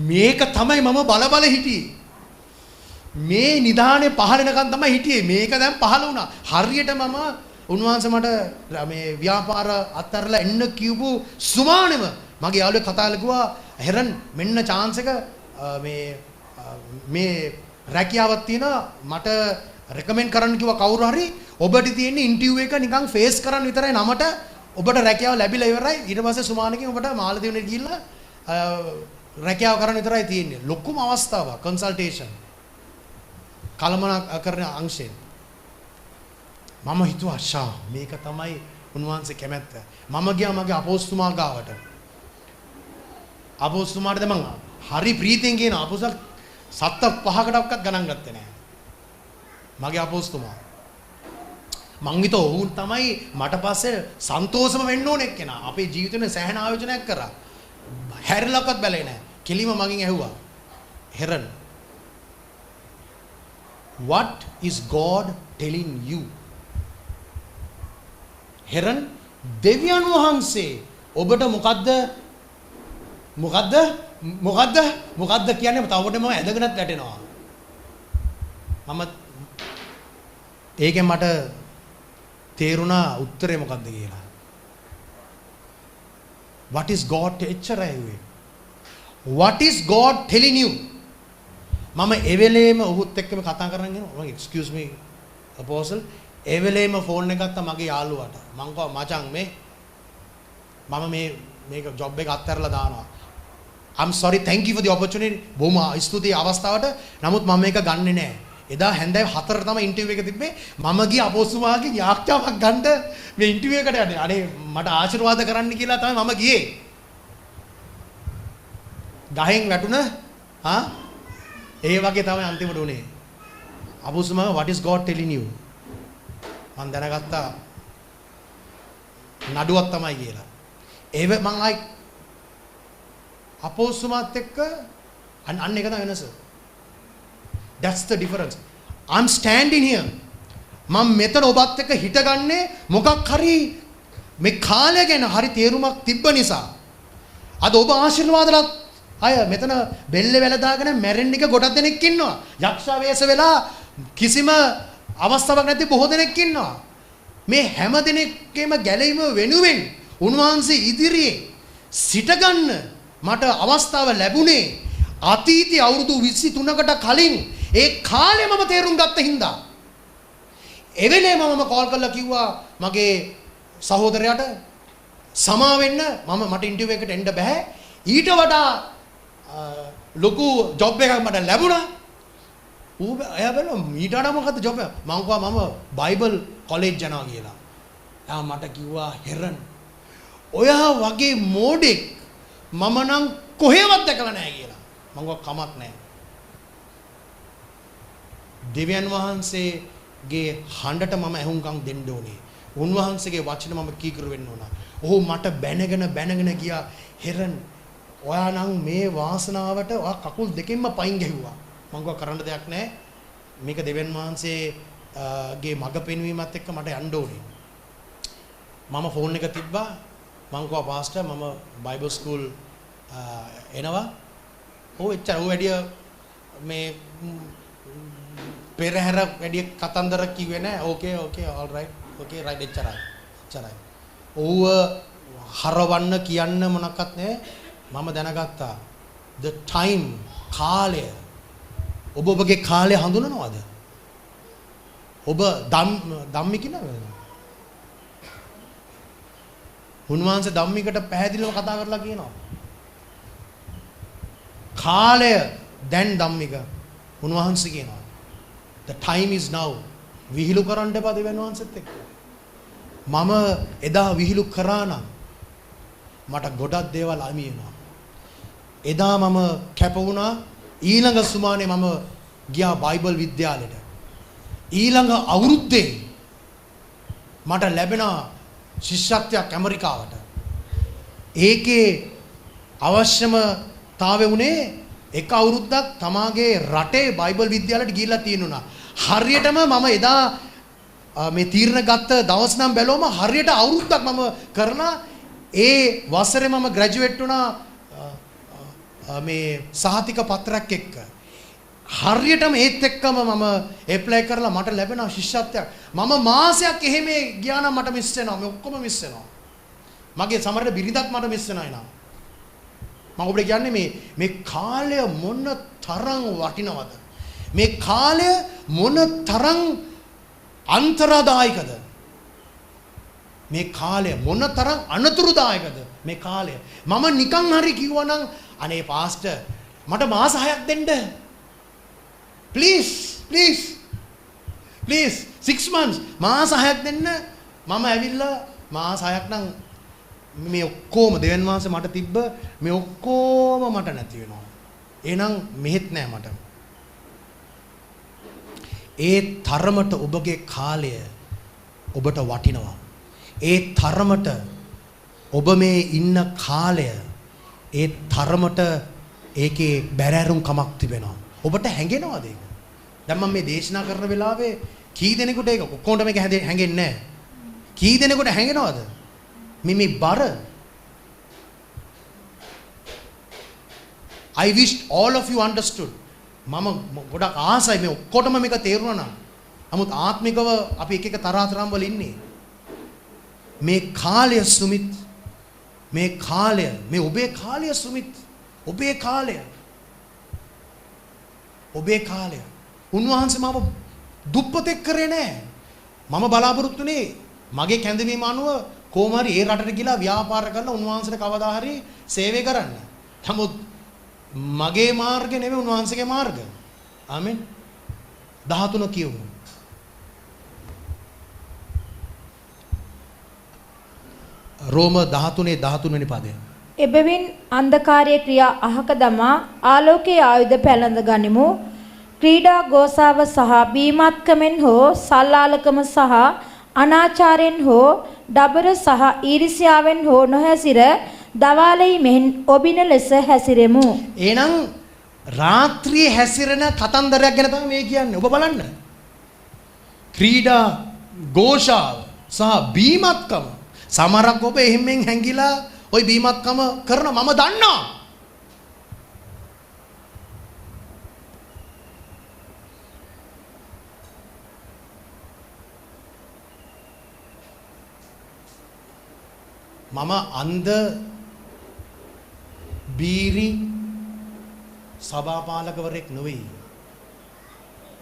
මේක තමයි මම බල හිටියේ. මේ නිදානේ පහළ වෙනකන් තමයි හිටියේ. මේක දැන් පහළ වුණා. හරියට මම උන්වහන්සේ මට මේ ව්‍යාපාර අත්හැරලා එන්න කියපු සුමානෙම මගේ යාළුවෙක් කතා කිව්වා හෙරන් මෙන්න chance එක මේ රැකියාවක් තියෙනවා මට රෙකමෙන්ඩ් කරන්න කිව්වා කවුරු හරි ඔබට තියෙන ඉන්ටර්විව් එක නිකන් ෆේස් කරන්න විතරයි නමට ඔබට රැකියාව ලැබිලා ඉවරයි ඊට පස්සේ සුමානකින් ඔබට මාලදීවනේ ගිහිල්ලා රැකියාව කරන්න විතරයි තියෙන්නේ ලොකුම අවස්ථාවක් කන්සල්ටේෂන් කලමනාකරන අංශයෙන් මම හිතුවා අෂා මේක තමයි උන්වහන්සේ කැමැත්ත මම ගියා මගේ අපෝස්තුමා ගාවට අපෝස්තුමාට මම හරි ප්‍රීතියෙන් කියන අපෝසල් සත්ත පහකටවත් ගණන් ගත්තේ නැහැ මගේ අපෝස්තුමා මං හිතුවා ඔවුන් තමයි මට පස්සේ සන්තෝෂම වෙන්න ඕනේ කෙනා අපේ ජීවිතේ සෑහෙන ආයෝජනයක් කරා හැරිලක්වත් බැලේ නැහැ කෙලිම මගෙන් ඇහුවා හෙරන් what is God telling you හෙරන් දෙවියන් වහන්සේ ඔබට මොකද්ද කියන්නේ තවකට මම ඇදගෙනත් වැටෙනවා මම ඒකෙන් මට තේරුණා උත්තරේ මොකද්ද කියලා what is God එච්චරයි what is God telling you මම එවෙලේම ඔහුත් එක්කම කතා කරගෙන යනවා excuse me apostle එවෙලේම ෆෝන් එක ගත්තා මගේ යාළුවාට මං කිව්වා මචං මම මේක ජොබ් එක අත්හැරලා දානවා I'm sorry thank you for the opportunity බොහොම ස්තුතියි අවස්ථාවට නමුත් මම මේක ගන්නෙ නෑ එදා හැන්දෑව 4ට තමයි ඉන්ටර්විව් එක තිබ්බේ මම ගිය අපෝස්තුමාගේ යාක්ෂාවක් ගන්න මේ ඉන්ටර්විව් එකට යන්නේ අනේ මට ආශිර්වාද කරන්න කියලා තමයි මම ගියේ ගහෙන් වැටුණ ඒ වගේ තමයි අන්තිමට උනේ අපෝස්තුමා what is God telling you මම දැනගත්තා නඩුවක් තමයි කියලා මම ආයි අපෝස්තුමාත් එක්ක අන්න එක තමයි වෙනස that's the difference I'm standing here මම මෙතන ඔබත් එක්ක හිටගන්නේ මොකක් හරි මේ කාලය ගැන හරි තේරුමක් තිබ්බ නිසා අද ඔබ ආශිර්වාදලත් අය මෙතන බෙල්ල වැල දාගෙන මැරෙන්න එක ගොඩක් දෙනෙක් ඉන්නවා යක්ෂා වේශ වෙලා කිසිම අවස්ථාවක් නැති බොහෝ දෙනෙක් ඉන්නවා මේ හැම දෙනෙක්ගේම ගැලීම වෙනුවෙන් උන්වහන්සේ ඉදිරියේ සිටගන්න මට අවස්ථාව ලැබුණේ අතීතයේ අවුරුදු 23කට කලින් ඒ කාලේ මම තේරුම් ගත්ත හින්දා එවෙලේම මම කෝල් කරලා කිව්වා මගේ සහෝදරයාට සමා වෙන්න මට ඉන්ටර්විව් එකට එන්න බෑ ඊට වඩා ලොකු ජොබ් එකක් මට ලැබුණා ඌ එයා බලනවා ඊට වඩා මොකද්ද ජොබ් එක මම කිව්වා මම බයිබල් කොලෙජ් යනවා කියලා එයා මට කිව්වා හෙරන් ඔයා වගේ මෝඩෙක් මම නම් කොහෙවත් දැකලා නැහැ කියලා මම කිව්වා කමක් නැහැ දෙවියන් වහන්සේගේ හඬට මම ඇහුම්කම් දෙන්න ඕනේ උන්වහන්සේගේ වචන මම කීකරු වෙන්න ඕන ඔහු මට බැනගෙන ගියා හෙරන් ඔයා නම් මේ වාසනාවට ඔයා කකුල් දෙකෙන්ම පයින් ගැහුවා මම කිව්වා කරන්න දෙයක් නැහැ මේක දෙවියන් වහන්සේගේ මඟ පෙන්වීමත් එක්ක මට යන්න ඕනේ මම ෆෝන් එක තිබ්බා මම කිව්වා පාස්ටර් මම බයිබල් ස්කූල් එනවා එච්චර වැඩි මේ පෙරහැර වැඩි කතන්දර කිව්වේ නැහැ ඕකේ all right එච්චරයි ඔව්ව හරවන්න කියන්න මොනක්වත් නැහැ මම දැනගත්තා the time කාලය ඔබගේ කාලය හඳුනනවද ඔබ ධම්මික නේද උන්වහන්සේ ධම්මිකට පැහැදිලිව කතා කරලා කියනවා කාලය දැන් ධම්මික උන්වහන්සේ කියනවා the time is now විහිළු කරන්න එපා දෙවියන් වහන්සේත් එක්ක මම එදා විහිළු කරා නම් මට ගොඩක් දේවල් අමි වෙනවා එදා මම කැප වුණා ඊළඟ සුමානේ මම ගියා බයිබල් විද්‍යාලෙට ඊළඟ අවුරුද්දේ මට ලැබෙන ශිෂ්‍යත්වයක් ඇමරිකාවට ඒකේ අවශ්‍යමතාවය උනේ එක අවුරුද්දක් තමාගේ රටේ බයිබල් විද්‍යාලයට ගිහිල්ලා තියෙනුණා හරියටම මම එදා මේ තීරණ ගත්ත දවස් නම් බැලුවම හරියට අවුරුද්දක් මම කරලා ඒ වසරේ මම ග්‍රැජුවේට් වුණා මේ සහතික පත්‍රයක් එක්ක හරියටම ඒත් එක්කම මම ඇප්ලයි කරලා මට ලැබෙන ශිෂ්‍යත්වයක්. මම මාසයක් එහෙම ගියා නම් මට මිස් වෙනවා. මේ ඔක්කොම මිස් වෙනවා. මගේ සමහරට බිරිඳක් මට මිස් වෙනවා එනවා. මම ඔබට කියන්නේ මේ කාලය මොන තරම් වටිනවද? මේ කාලය මොන තරම් අන්තරදායකද? මේ කාලය මොන තරම් අනතුරුදායකද? මේ කාලය මම නිකන් හරි කිව්වනම් අනේ පාස්ටර් මට මාස 6ක් දෙන්න. please 6 months මාස 6ක් දෙන්න. මම ඇවිල්ලා මාස 6ක් නම් මේ ඔක්කොම දෙවන් මාසේ මට තිබ්බ මේ ඔක්කොම මට නැති වෙනවා. එහෙනම් මෙහෙත් නෑ මට. ඒ තරමට ඔබගේ කාලය ඔබට වටිනවා. ඒ තරමට ඔබ මේ ඉන්න කාලය ඒ තරමට ඒකේ බැරෑරුම් කමක් තිබෙනවා. ඔබට හැඟෙනවද ඒක? දැන් මම මේ දේශනා කරන වෙලාවේ කී දෙනෙකුට ඒක ඔක්කොන්ට මේක හැඟෙන්නේ නැහැ. කී දෙනෙකුට හැඟෙනවද? මේ බර I wish all of you understood. මම ගොඩක් ආසයි මේ ඔක්කොටම මේක තේරුණා නම්. නමුත් ආත්මිකව අපි එක එක තරහතරම් වල ඉන්නේ. මේ කාලය සුමිත් මේ කාලය මේ ඔබේ කාලය සුමිත් ඔබේ කාලය උන්වහන්සේ මාව දුප්පතෙක් කරේ නැහැ. මම බලාපොරොත්තුනේ මගේ කැඳවීම අනුව කොහොම හරි ඒ රටට ගිහලා ව්‍යාපාර කරලා උන්වහන්සේට කවදා හරි සේවය කරන්න. නමුත් මගේ මාර්ගය නෙමෙයි උන්වහන්සේගේ මාර්ගය. ආමෙන්. 13 කියමු. රෝම 13 වෙනි පදය. එබැවින් අන්ධකාරයේ ක්‍රියා අහක දමා ආලෝකයේ ආයුධ පැළඳ ගනිමු. ක්‍රීඩා ගෝසාව සහ බීමත්කමෙන් හෝ සල්ලාලකම සහ අනාචාරයෙන් හෝ ඩබර සහ ඊර්ෂ්‍යාවෙන් හෝ නොහැසිර දවාලෙහි මෙන් ඔබින ලෙස හැසිරෙමු. එහෙනම් රාත්‍රියේ හැසිරෙන කතන්දරයක් ගැන තමයි මේ කියන්නේ. ඔබ බලන්න. ක්‍රීඩා ගෝෂාව සහ බීමත්කම සමහරක් ඔබ එහෙම්ෙන් හැංගිලා ওই බීමත්කම කරන මම දන්නවා. මම අන්ධ බීරි සභාපාලකවරයෙක් නෙවෙයි.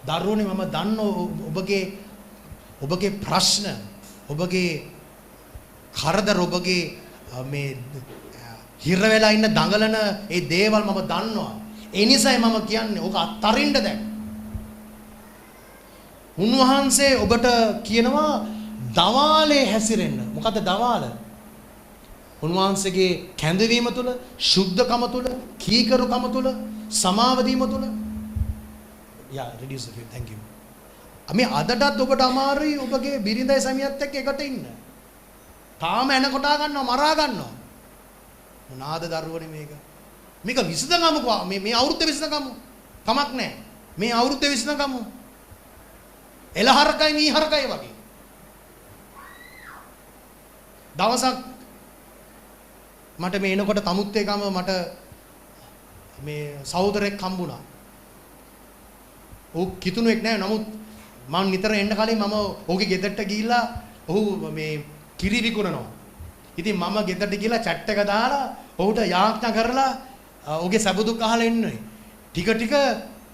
දරුවනේ මම දන්න ඔබගේ ප්‍රශ්න ඔබගේ කරදර ඔබගේ මේ හිර වෙලා ඉන්න දඟලන ඒ දේවල් මම දන්නවා. ඒ නිසායි මම කියන්නේ ඔක අත්තරින්න දැන්. උන්වහන්සේ ඔබට කියනවා දවාලේ හැසිරෙන්න. මොකද්ද දවාල? උන්වහන්සේගේ කැඳවීම තුළ, සුද්ධකම තුළ, කීකරුකම තුළ, සමාව දීම තුළ. Yeah, reduce the thank you. මේ අදටත් ඔබට අමාරුයි ඔබගේ බිරිඳයි සැමියාත් එක්ක එකට ඉන්න. තාම එන කොටා ගන්නවා, මරා ගන්නවා. මොනවාද දරුවනේ මේක? මේක විසඳගමුකෝ. මේ අවුරුද්ද විසඳගමු. කමක් නැහැ. මේ අවුරුද්ද විසඳගමු. එලහරකයි මීහරකයි වගේ. දවසක් මට මේ එනකොට තමුත්තේකම මට මේ සහෝදරෙක් හම්බුණා. ඔහු කිතුණුවෙක් නෑ. නමුත් මම නිතර එන්න කලින් මම ඔහුගේ ගෙදරට ගිහිල්ලා ඔහු මේ කිරි විකුණනවා. ඉතින් මම ගෙදරට ගිහිල්ලා chat එක දාලා ඔහුට යාඥා කරලා ඔහුගේ සබදුක් අහලා එන්නේ. ටික ටික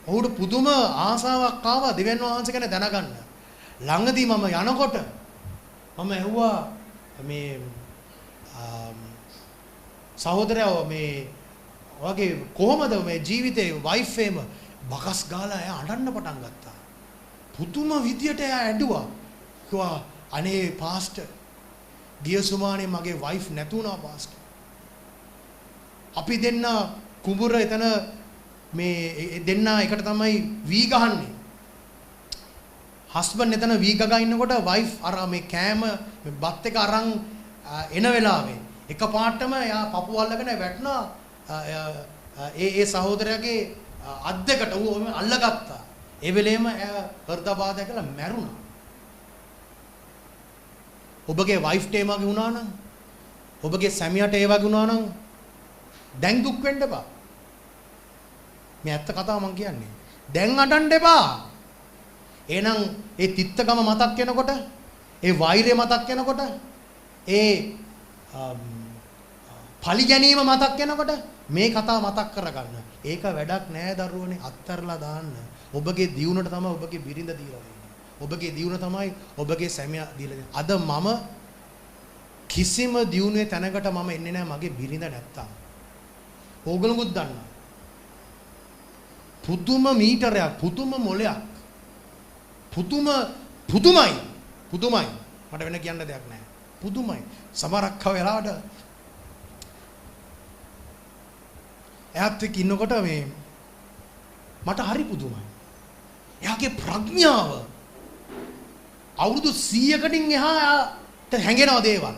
ඔහුට පුදුම ආසාවක් ආවා දෙවියන් වහන්සේ ගැන දැනගන්න. ළඟදී මම යනකොට මම ඇහුවා මේ සහෝදරයෝ මේ වගේ කොහමද මේ ජීවිතේ වයිෆ් එම බකස් ගාලා එයා අඬන්න පටන් ගත්තා. පුදුම විදියට එයා ඇඬුවා. කිව්වා අනේ පාස්ටර් ගිය සුමානේ මගේ වයිෆ් නැතුණා පාස්ටර්. අපි දෙන්න කුඹුර එතන මේ දෙන්න එකට තමයි වී ගහන්නේ. හස්බන්ඩ් එතන වී ගගා ඉන්නකොට වයිෆ් අර මේ කෑම මේ බත් එක අරන් එන වෙලාවේ එකපාරටම එයා පපුව අල්ලගෙන වැටුණා. ඒ සහෝදරයාගේ අත් දෙකට ඌ අල්ලගත්තා. ඒ වෙලේම එයා හෘදබාධය කියලා මැරුණා. ඔබගේ වයිෆ්ට ඒ වගේ වුණා නම් ඔබගේ සැමියාට ඒ වගේ වුණා නම් දැන් දුක් වෙන්න බෑ. මේ ඇත්ත කතාව මම කියන්නේ. දැන් අඬන්න එපා. එහෙනම් ඒ තිත්තකම මතක් වෙනකොට, ඒ වෛරය මතක් වෙනකොට, ඒ පලි ගැනීම මතක් වෙනකොට මේ කතාව මතක් කරගන්න. ඒක වැඩක් නෑ දරුවනේ, අත්හැරලා දාන්න. ඔබගේ දියුණුවට තමයි ඔබගේ බිරිඳ දීලා දෙන්නේ. ඔබගේ දියුණුව තමයි ඔබගේ සැමියා දීලා දෙන්නේ. අද මම කිසිම දියුණුවේ තැනකට මම එන්නේ නෑ මගේ බිරිඳ නැත්තම්. ඕගොල්ලෝත් දන්නවා. පුදුම මීටරයක්, පුදුම මොලයක්. පුදුමයි. මට වෙන කියන්න දෙයක් නෑ. පුදුමයි. සමහරක් වෙලාවට එයාත් එක්ක ඉන්නකොට මේ මට හරි පුදුමයි. එයාගේ ප්‍රඥාව අවුරුදු 100කටින් එහාට හැංගෙනව දේවල්.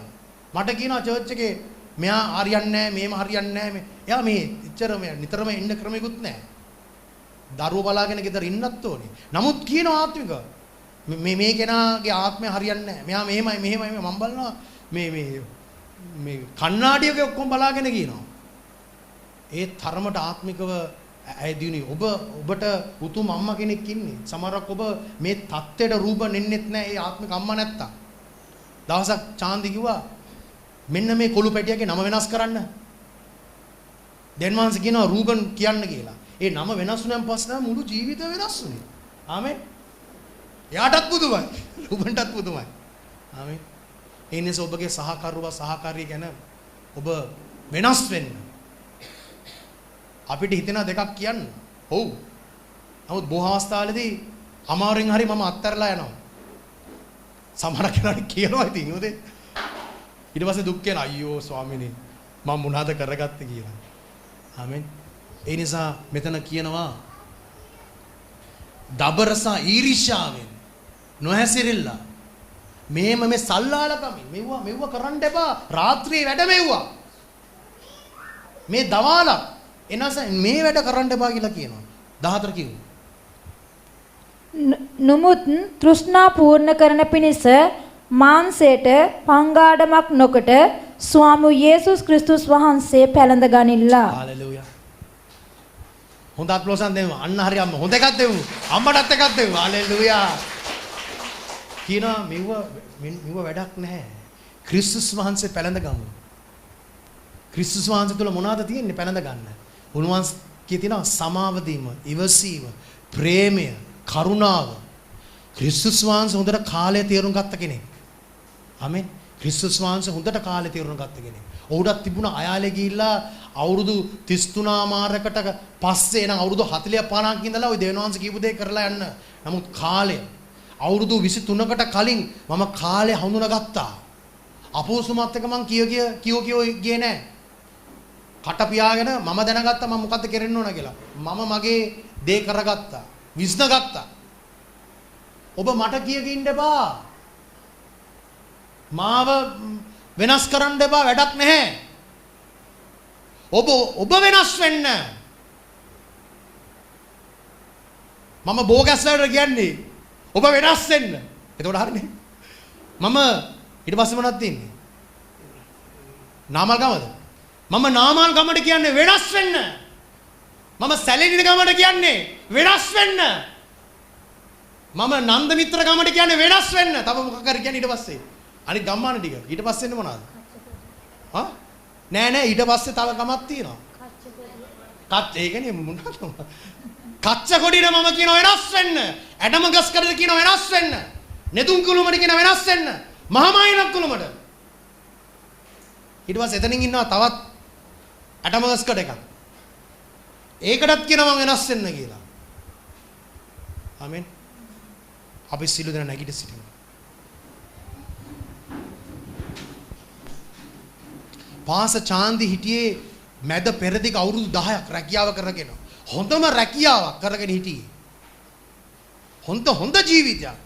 මට කියනවා චර්ච් එකේ මෙයා හරියන්නේ නැහැ, මේම හරියන්නේ නැහැ. එයා මේ ඉච්චර මේ නිතරම ඉන්න ක්‍රමයකුත් නැහැ. දරුවෝ බලාගෙන ගෙදර ඉන්නත් ඕනේ. නමුත් කියනවා ආත්මික මේ කෙනාගේ ආත්මය හරියන්නේ නැහැ. මෙයා මෙහෙමයි මම බලනවා මේ කණ්ණාඩියක ඔක්කොම බලාගෙන කියනවා. ඒ තරමට ආත්මිකව ඇදිනුයි. ඔබට උතුම් අම්මා කෙනෙක් ඉන්නේ. සමහරක් ඔබ මේ தත්ත්වයට රූප නෙන්නෙත් නැහැ. ඒ ආත්මික අම්මා නැත්තම්. දවසක් චාන්දි කිව්වා මෙන්න මේ කොළු පැටියගේ නම වෙනස් කරන්න. දෙන්වන්ස කියනවා රූබන් කියන්න කියලා. ඒ නම වෙනස් වුණාන් පස්සේ මුළු ජීවිතය වෙනස් වුණේ. ආමෙන්. එයාටත් පුදුමයි. රූබන්ටත් පුදුමයි. ආමෙන්. ඒ නිසා ඔබගේ සහකාරිය ගැන ඔබ වෙනස් වෙන්න. අපිට හිතෙන දෙකක් කියන්න. ඔව්. නමුත් බොහෝ අවස්ථාවලදී අමාරුවෙන් හරි මම අත්හැරලා යනවා. සමහර කෙනාට කියනවා ඉතින් උදේ. ඊට පස්සේ දුක් කියන අයියෝ ස්වාමීනි මම මොනවාද කරගත්තේ කියලා. ආමෙන්. ඒ නිසා මෙතන කියනවා දබරස ඊර්ෂ්‍යාවෙන් නොහැසිරෙilla. මේ සල්ලාලකමින් මෙව්ව කරන්න එපා. රාත්‍රියේ වැඩ මෙව්වා. මේ දවාලක් එනස මේ වැඩ කරන්න එපා කියලා කියනවා. 14 කිව්වා. නමුත් තෘෂ්ණා පූර්ණ කරන පිණිස මාංශයට පංගාඩමක් නොකොට ස්වාමි යේසුස් ක්‍රිස්තුස් වහන්සේ පැලඳ ගනිල්ලා. හalleluya. හොඳ අත්ලෝසන් දෙමු. අන්න හරි අම්ම. හොඳ එකක් දෙමු. අම්මටත් එකක් දෙමු. හalleluya. කියනවා මෙව වැඩක් නැහැ. ක්‍රිස්තුස් වහන්සේ පැලඳ ගමු. ක්‍රිස්තුස් වහන්සේ තුල මොනවද තියෙන්නේ පැලඳ ගන්න? උන්වහන්සේ කියනවා සමාව දීම, ඉවසීම, ප්‍රේමය, කරුණාව. ක්‍රිස්තුස් වහන්සේ හොඳට කාලය තේරුම් ගත්ත කෙනෙක්. ආමෙන්. ක්‍රිස්තුස් වහන්සේ හොඳට කාලය තේරුම් ගත්ත කෙනෙක්. ඔහුටත් තිබුණා අයාලේ ගිහිල්ලා අවුරුදු 33 මාරකට පස්සේ නම් අවුරුදු 40 50ක් ඉඳලා ওই දේවනාංශ කියපු දේ කරලා යන්න. නමුත් කාලය අවුරුදු 23කට කලින් මම කාලය හඳුනාගත්තා. අපෝසුමත් එක මං කියෝ ගියේ නෑ. කට පියාගෙන මම දැනගත්තා මම මොකද්ද කරන්න ඕන කියලා. මම මගේ දේ කරගත්තා. විශ්නගත්තා. ඔබ මට කියකින් එපා. මාව වෙනස් කරන්න එපා වැඩක් නැහැ. ඔබ වෙනස් වෙන්න. මම බෝගස් වලට කියන්නේ ඔබ වෙනස් වෙන්න. එතකොට හරිනේ. මම ඊට පස්සේ මොනවද තියන්නේ? නාමල් ගමද? මම නාමල් ගමට කියන්නේ වෙනස් වෙන්න. මම සැලෙනින ගමට කියන්නේ වෙනස් වෙන්න. මම නන්ද මිත්‍ර ගමට කියන්නේ වෙනස් වෙන්න. තව මොකක් හරි කියන්නේ ඊට පස්සේ. අනිත් ගම්මාන ටික. ඊට පස්සේ එන්නේ මොනවද? හා? නෑ ඊට පස්සේ තව ගමක් තියෙනවා. කච්ච ඒ කියන්නේ මොනවද? කච්ච කොඩියට මම කියන වෙනස් වෙන්න. ඇඩම ගස් කඩට කියන වෙනස් වෙන්න. නෙදුම් කුළුමට කියන වෙනස් වෙන්න. මහාමායිනක් කුළුමට. ඊට පස්සේ එතනින් ඉන්නවා තවත් ඇඩම ගස් කඩ එකක්. ඒකටත් කියනවා මම වෙනස් වෙන්න කියලා. ආමෙන්. අපි සිළු දෙනා නැගිට සිටිමු. පාස චාන්දි හිටියේ මැද පෙරදිග අවුරුදු 10ක් රැකියාව කරගෙන. හොඳම රැකියාවක් කරගෙන හිටියේ. හොඳ ජීවිතයක්.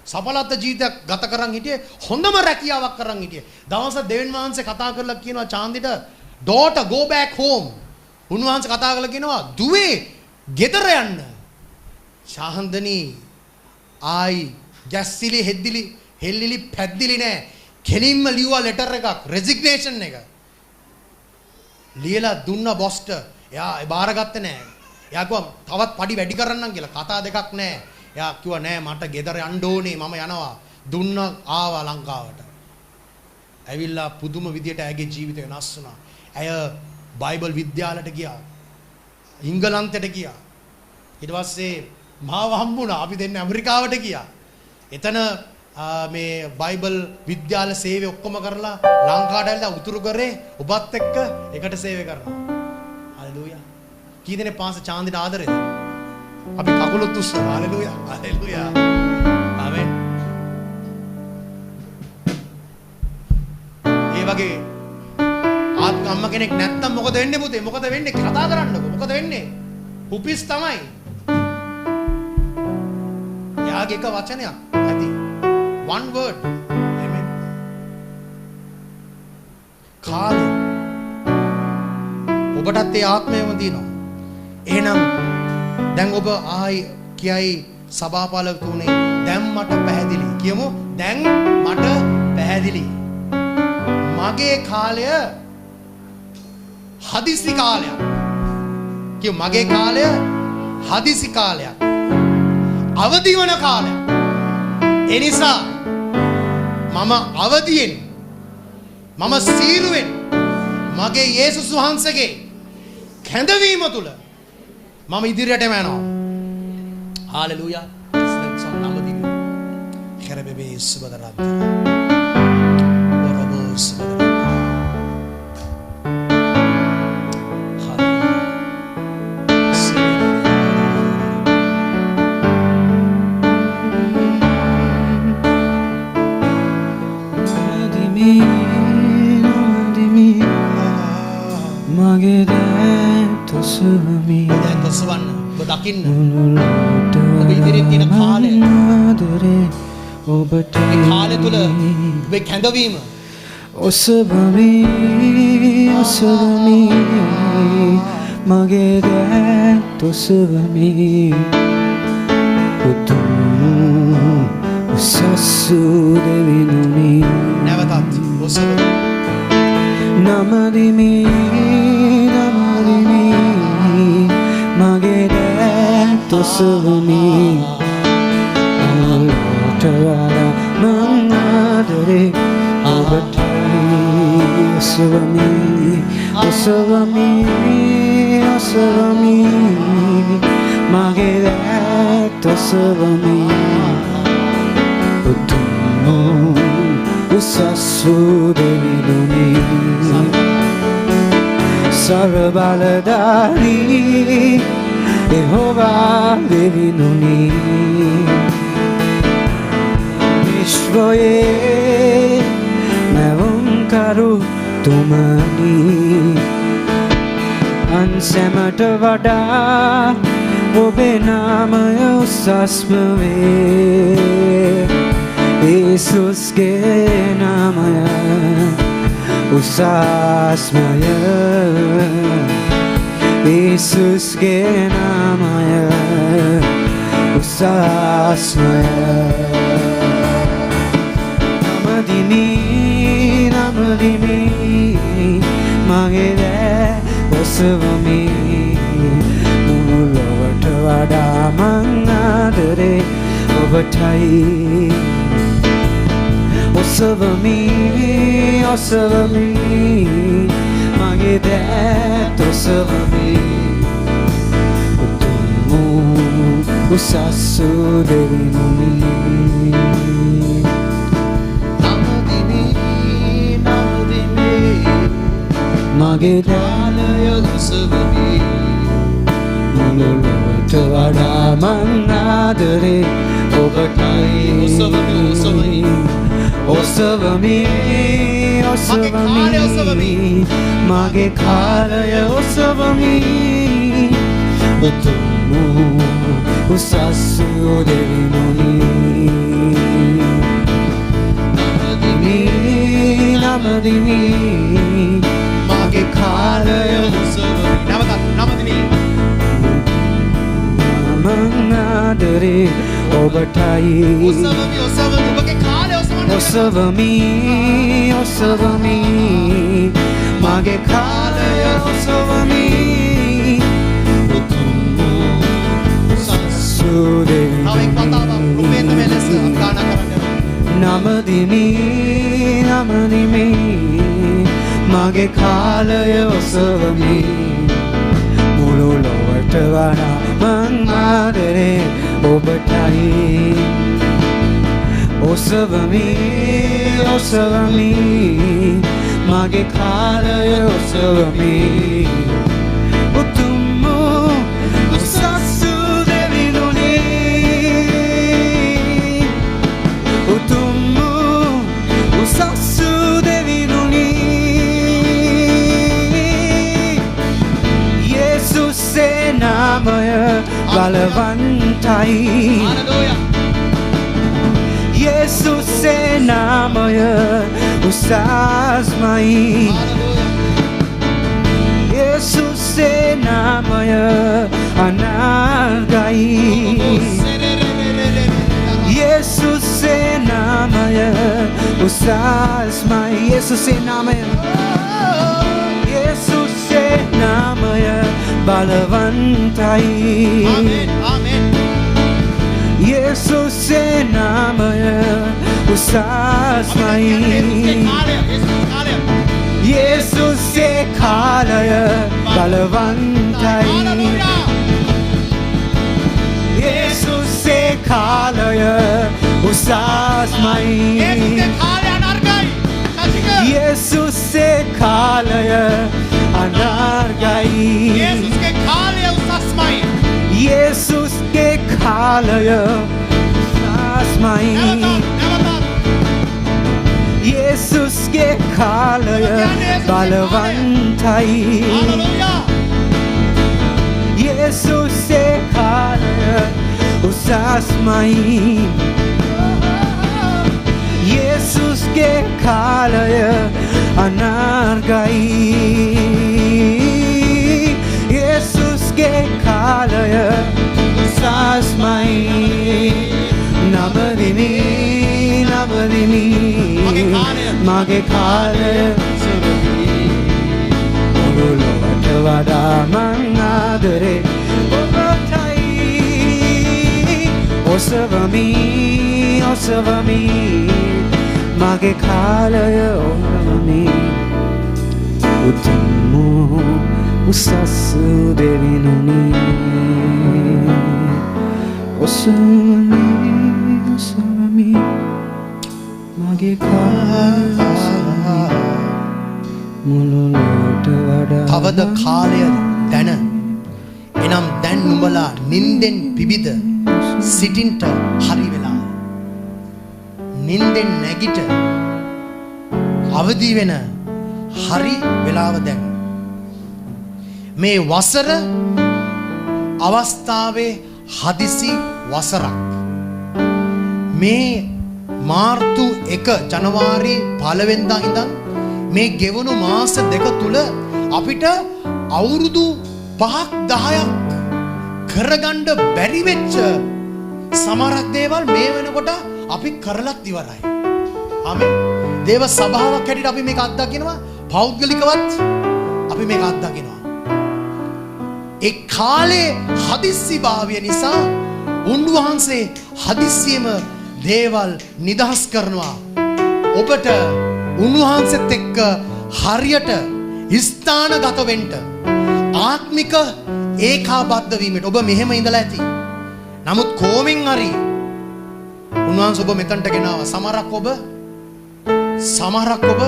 සඵලත ජීවිතයක් ගත කරන් හිටියේ හොඳම රැකියාවක් කරන් හිටියේ. දවස දෙවියන් වහන්සේ කතා කරලා කියනවා චාන්දිට daughter go back home. උන්වහන්සේ කතා කරලා කියනවා දුවේ ගෙදර යන්න. ශාහන්දනි ආයි ගැස්සිලි හෙද්දිලි හෙල්ලිලි පැද්දිලි නෑ. කෙලින්ම ලියුවා ලෙටර් එකක් රෙසිග්නේෂන් එක. ලියලා දුන්න බොස්ට. එයා බාරගත්තේ නෑ. එයා කිව්වා තවත් පඩි වැඩි කරන්නම් කියලා. කතා දෙකක් නැහැ. එයා කිව්වා නෑ මට ගෙදර යන්න ඕනේ මම යනවා. දුන්නා ආවා ලංකාවට. ඇවිල්ලා පුදුම විදියට ඇගේ ජීවිතය වෙනස් වුණා. ඇය බයිබල් විද්‍යාලයට ගියා. ඉංගලන්තයට ගියා. ඊට පස්සේ මාව හම්බුණා. අපි දෙන්න ඇමරිකාවට ගියා. එතන මේ බයිබල් විද්‍යාල සේවය ඔක්කොම කරලා ලංකාවට ඇවිල්ලා උතුරු කරේ ඔබත් එක්ක එකට සේවය කරනවා. හලෙලූයා. කී දෙනෙක් පාස චාන්දිට ආදරේද? අපි කකුලුත් උස්සනවා. හලෙලූයා. හලෙලූයා. ආමෙන්. ඒ වගේ අම්ම කෙනෙක් නැත්තම් මොකද වෙන්නේ පුතේ? මොකද වෙන්නේ? කතා කරන්නකො. මොකද වෙන්නේ? පුපිස් තමයි. යාගේ එක වචනයක් ඇති. one word. Amen. කාලේ ඔබටත් ඒ ආත්මයම දිනනවා. එහෙනම් දැන් ඔබ ආයි කියයි සභාපාලකතුනේ දැන් මට පැහැදිලි. කියමු දැන් මට පැහැදිලි. මගේ කාලය හදිසි කාලයක්. කියමු මගේ කාලය හදිසි කාලයක්. අවදි වන කාලයක්. ඒ නිසා මම අවදියෙන් මම සීරුවෙන් මගේ යේසුස් වහන්සේගේ කැඳවීම තුල මම ඉදිරියටම යනවා. Hallelujah. ඉස්ලම් නමදී kharabe subhanallahi wa rabbus දකින්න ඔබ ඉදිරියේ තියෙන කාලය ඔබට මේ කාලය තුල ඔබේ කැඳවීම ඔසවමි මගේ දැත් ඔසවමි උතුම් උසස්සු දෙවිනුනි නැවතත් ඔසවමි නමදිමි මගේ දැත් ඔසවමි අලට වඩා මං ආදරේ ඔබටයි ඔසවමි මගේ දැත් ඔසවමි උතුම් උසස්සු දෙවිනුනි සර්වබලධාරී යෙහෝවා දෙවිනුනි විශ්වයේ නැවුම්කරු තුමනි අන්සැමට වඩා ඔබේ නාමය උසස්ම වේ යේසුස්ගේ නාමය උසස්මය යේසුස්ගේ නාමය උසස්මය නමදිමි මගේ දැත් ඔසවමි මුළු ලොවට වඩා මං ආදරේ ඔබටයි ඔසවමි මගේ දැත් ඔසවමි උතුම් උසස්සු දෙවිනුනි නමදිමි මගේ දාලය ඔසවමි මුළු ලොවට වඩා මං ආදරේ ඔබටයි ඔසවමි මගේ කාලය ඔසවමි උතුම් උසස්සු දෙවිනුනි නමදිමි මගේ කාලය ඔසවමි නමදිමි මං ආදරේ ඔබටයි ඔබගේ කාලය ඔසවමි මගේ කාලය ඔසවමි උතුම් නමදිමි නමදිමි මගේ කාලය ඔසවමි මුළු ලොවට වඩා මං ආදරේ ඔබටයි ඔසවමි ඔසවමි මගේ කාලය ඔසවමි උතුම් උසස්සු දෙවිඳුනි උතුම් උසස්සු දෙවිඳුනි යේසුස්සේ නාමය බලවන්තයි යේසුස්සේ නාමය උසස්මයි යේසුස්සේ නාමය අනර්ගයි යේසුස්සේ නාමය උසස්මයි යේසුස්සේ නාමය යේසුස්සේ නාමය බලවන්තයි ආමෙන් ආමෙන් යේසුස්සේ නාමය උසස්මයි යේසුස්සේ කාලය බලවන්තයි යේසුස්සේ කාලය උසස්මයි යේසුස්සේ කාලය අනර්ගයි යේසුස්ගේ කාලය උසස්මයි යේසුස්ගේ කාලය උසස්මයි යේසුස්ගේ කාලය බලවන්තයි යේසුස්ගේ කාලය උසස්මයි යේසුස්ගේ කාලය අනර්ගයි යේසුස්ගේ කාලය උසස්මයි නමදිමි නමදිමි මගේ කාලය මුළු ලොවට වඩා මං ආදරේ ඔබටයි ඔසවමි ඔසවමි මගේ කාලය ඔසවමි උතුම් උසස්සු දෙවිඳුනි ඔසවමි ඔසවමි මගේ කාලය මුළු ලොවට වඩා තවද කාලය දැන එනම් දැන් නුඹලා නින්දෙන් පිබිද සිටින්ට හරි වෙලා නින්දෙන් නැගිට අවදි වෙන හරි වෙලාව දැන් මේ වසර අවස්ථාවේ හදිසි වසරක් මේ මාර්තු 1 ජනවාරි 1 වෙනිදා ඉඳන් මේ ගෙවුණු මාස දෙක තුල අපිට අවුරුදු 5ක් 10ක් කරගන්න බැරි වෙච්ච සමහරක් දේවල් මේ වෙනකොට අපි කරලත් ඉවරයි. ආමෙන්. දේව සභාවක් හැටියට අපි මේක අත්දකිනවා. පෞද්ගලිකවත් අපි මේක අත්දකිනවා. ඒ කාලේ හදිස්සිභාවය නිසා උන්වහන්සේ හදිස්සියම දේවල් නිදහස් කරනවා. ඔබට උන්වහන්සේත් එක්ක හරියට ස්ථානගත වෙන්න ආත්මික ඒකාබද්ධ වීමට ඔබ මෙහෙම ඉඳලා ඇති. නමුත් කොමින් හරි උන්වහන්සේ ඔබ මෙතනට ගෙනාවා. සමහරක් ඔබ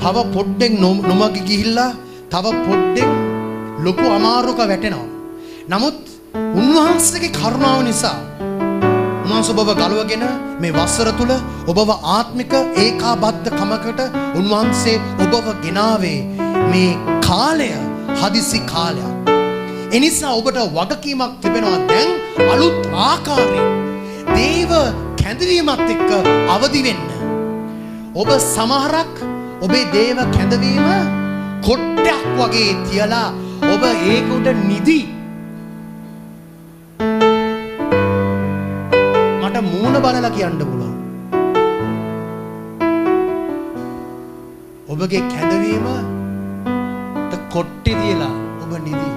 තව පොඩ්ඩෙන් නොමග ගිහිල්ලා තව පොඩ්ඩෙන් ලොකු අමාරුක වැටෙනවා. නමුත් උන්වහන්සේගේ කරුණාව නිසා උන්වහන්සේ ඔබව ගලවගෙන මේ වසර තුල ඔබව ආත්මික ඒකාබද්ධ කමකට උන්වහන්සේ ඔබව ගෙනාවේ. මේ කාලය හදිසි කාලයක්. එනිසා ඔබට වගකීමක් තිබෙනවා දැන් අලුත් ආකාරයෙන් දේව කැඳවීමත් එක්ක අවදි වෙන්න. ඔබ සමහරක් ඔබේ දේව කැඳවීම කොට්ටයක් වගේ තියලා ඔබ ඒක උඩ නිදි. මට මූණ බලලා කියන්න පුළුවන්. ඔබගේ කැඳවීම කොට්ටේ තියලා ඔබ නිදි.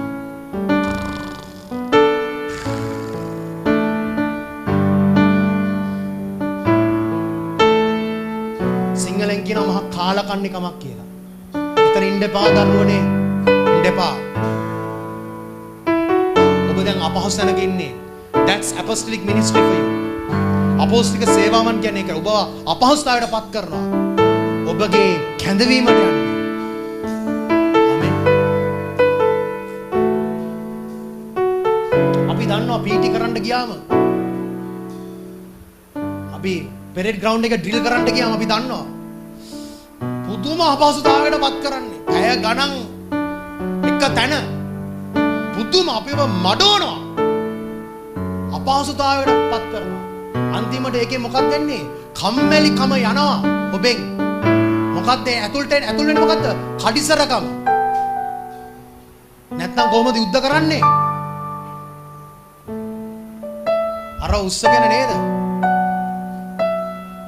කාලා කන්නේ කමක් කියලා. එතන ඉන්න එපා දරුවනේ. ඉන්න එපා. ඔබ දැන් අපහසු තැනක ඉන්නේ. That's apostolic ministry for you. අපෝස්තලික සේවාවන් කියන්නේ ඒක. ඔබ අපහසුතාවයට පත් කරනවා. ඔබගේ කැඳවීමට යන්නේ. ආමෙන්. අපි දන්නවා පීටි කරන්න ගියාම අපි පෙරේඩ් ග්‍රවුන්ඩ් එක ඩ්‍රිල් කරන්න ගියාම අපි දන්නවා පුදුම අපහසුතාවයකට පත් කරන්නේ. ඇය ගණන් එක තැන පුදුම අපිව මඩවනවා. අපහසුතාවයකට පත් කරනවා. අන්තිමට ඒකේ මොකක්ද වෙන්නේ? කම්මැලිකම යනවා ඔබෙන්. මොකක්ද ඇතුළට ඇතුළ වෙන්නේ මොකද්ද? කඩිසරකම. නැත්නම් කොහොමද යුද්ධ කරන්නේ? අර උස්සගෙන නේද?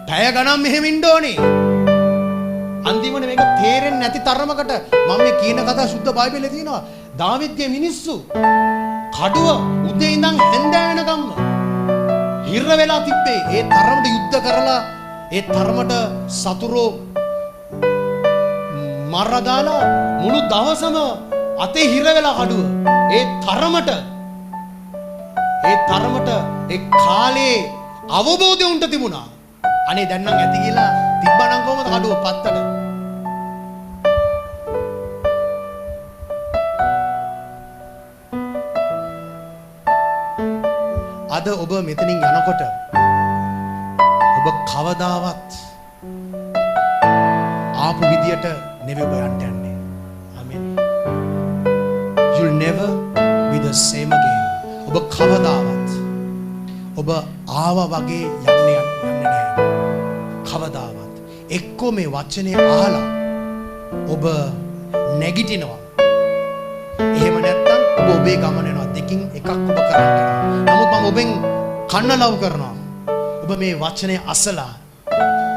පැය ගණන් මෙහෙම ඉන්න ඕනේ. අන්තිමට මේක තේරෙන්නේ නැති තරමකට මම මේ කියන කතාව සුද්ධ බයිබලයේ තියෙනවා. දාවිද්ගේ මිනිස්සු කඩුව උදේ ඉඳන් හැන්දෑ වෙනකම්ම හිර වෙලා තිබ්බේ. ඒ තරමට යුද්ධ කරලා ඒ තරමට සතුරෝ මරලා දාලා මුළු දවසම අතේ හිර වෙලා කඩුව. ඒ තරමට ඒ කාලේ අවබෝධය උන්ට තිබුණා. අනේ දැන් නම් ඇති කියලා තිබ්බනම් කොහමද කඩුව පත්තට. අද ඔබ මෙතනින් යනකොට ඔබ කවදාවත් ආපු විදියට නෙවෙයි ඔබ යන්නේ. ආමෙන්. You'll never be the same again. ඔබ කවදාවත් ඔබ ආවා වගේ යන්නේ නැහැ. කවදාවත්. එක්කෝ මේ වචනේ අහලා ඔබ නැගිටිනවා. එහෙම නැත්නම් ඔබ ඔබේ ගමන යනවා. දෙකින් එකක් ඔබ කරන්න යනවා. නමුත් මම ඔබෙන් කන්න ලව් කරනවා. ඔබ මේ වචනේ අසලා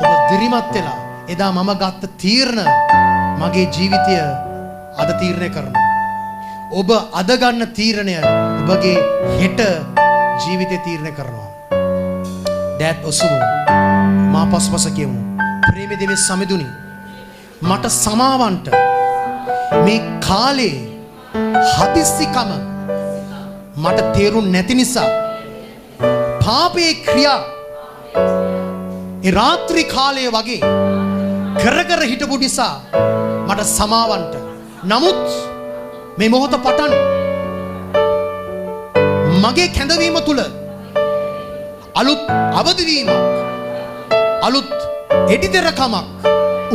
ඔබ දිරිමත් වෙලා එදා මම ගත්ත තීරණ මගේ ජීවිතය අද තීරණය කරනවා. ඔබ අද ගන්න තීරණය ඔබගේ හෙට ජීවිතය තීරණය කරනවා. දෑත් ඔසවමු. මා පස්පස කියමු. ප්‍රේමී දෙවියන් සමිඳුනි මට සමාවන්ට මේ කාලේ හදිස්සිකම මට තේරුම් නැති නිසා පාපේ ක්‍රියා ඒ රාත්‍රී කාලයේ වගේ කර හිටපු නිසා මට සමාවන්ට. නමුත් මේ මොහොත පටන් මගේ කැඳවීම තුල අලුත් අවදිවීමක් අලුත් එඩිතරකමක්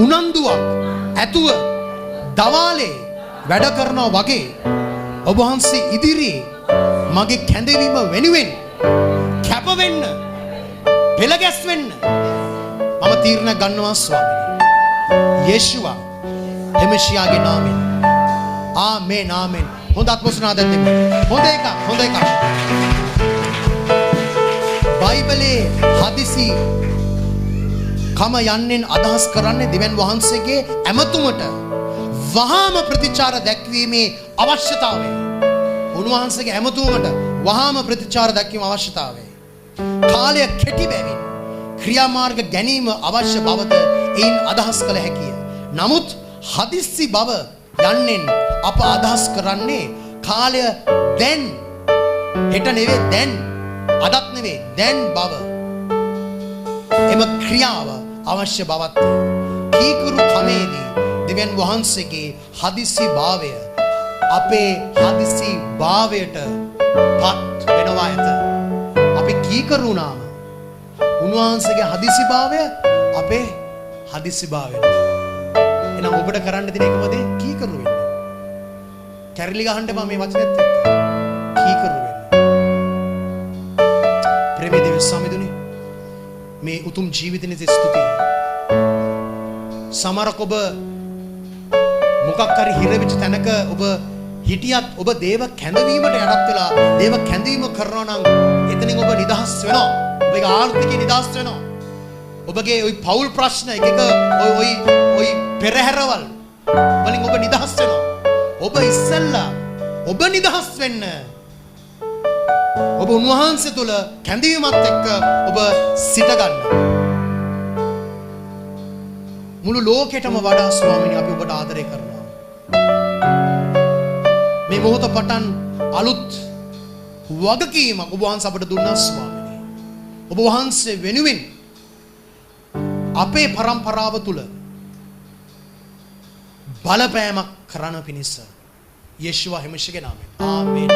උනන්දුවක් ඇතුව දවාලේ වැඩ කරනවා වගේ ඔබ වහන්සේ ඉදිරියේ මගේ කැඳවීම වෙනුවෙන් කැප වෙන්න පෙළ ගැස්වෙන්න මම තීරණ ගන්නවා ස්වාමීනි. යේෂුවා එමෙෂියාගේ නාමයෙන්. ආමේන් ආමේන්. හොඳ අත්පොස්නාදයක් දෙන්න. හොඳ එක. බයිබලයේ හදිසි කම යන්නෙන් අදහස් කරන්නේ දෙවියන් වහන්සේගේ ඇමතුමට වහාම ප්‍රතිචාර දැක්වීමේ අවශ්‍යතාවය. උන්වහන්සේගේ ඇමතුමට වහාම ප්‍රතිචාර දැක්වීම අවශ්‍යතාවය. කාලය කෙටි බැවින් ක්‍රියාමාර්ග ගැනීම අවශ්‍ය බවද එයින් අදහස් කළ හැකිය. නමුත් හදිස්සි බව යන්නෙන් අප අදහස් කරන්නේ කාලය දැන් හෙට නෙවෙයි දැන් අදත් නෙවෙයි දැන් බව. එම ක්‍රියාව අවශ්‍ය බවත් කීකරු කමේදී දෙවියන් වහන්සේගේ හදිස්සි භාවය අපේ හදිස්සි භාවයට පත් වෙනවා ඇත. අපි කීකරු වුණාම උන්වහන්සේගේ හදිස්සි භාවය අපේ හදිස්සි භාවය. එහෙනම් ඔබට කරන්න තියෙන එකම දේ කීකරු වෙන්න. කැරලි ගහන්න එපා මේ වචනේත් එක්ක. කීකරු වෙන්න. ප්‍රේමී දෙවියන් සමිඳුනි මේ උතුම් ජීවිතේ ස්තුතියි. සමහරක් ඔබ මොකක් හරි හිරෙවිච්ච තැනක ඔබ හිටියත් ඔබ දේව කැඳවීමට යටත් වෙලා දේව කැඳවීම කරනවා නම් එතනින් ඔබ නිදහස් වෙනවා. ඔබගේ ආර්ථිකය නිදහස් වෙනවා. ඔබගේ ওই පෞල් ප්‍රශ්න එක ওই පෙරහැරවල් වලින් ඔබ නිදහස් වෙනවා. ඔබ ඉස්සෙල්ලා ඔබ නිදහස් වෙන්න ඔබ උන්වහන්සේ තුල කැඳවීමත් එක්ක ඔබ සිට ගන්න. මුළු ලෝකෙටම වඩා ස්වාමීනි අපි ඔබට ආදරය කරනවා. මේ මොහොත පටන් අලුත් වගකීමක් ඔබ වහන්සේ අපට දුන්නා ස්වාමීනි. ඔබ වහන්සේ වෙනුවෙන් අපේ පරම්පරාව තුල බලපෑමක් කරන්න පිණිස යේෂුවා හිමිෂගේ නාමයෙන් ආමේන්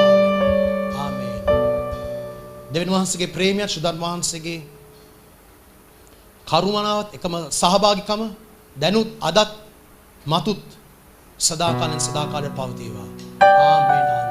ආමේන්. දෙවියන් වහන්සේගේ ප්‍රේමය සුදන් වහන්සේගේ කරුණාවත් එකම සහභාගීකම දැනුත් අදත් මතුත් සදාකාලින් සදාකාලයට පවතිවා. ආමේන්.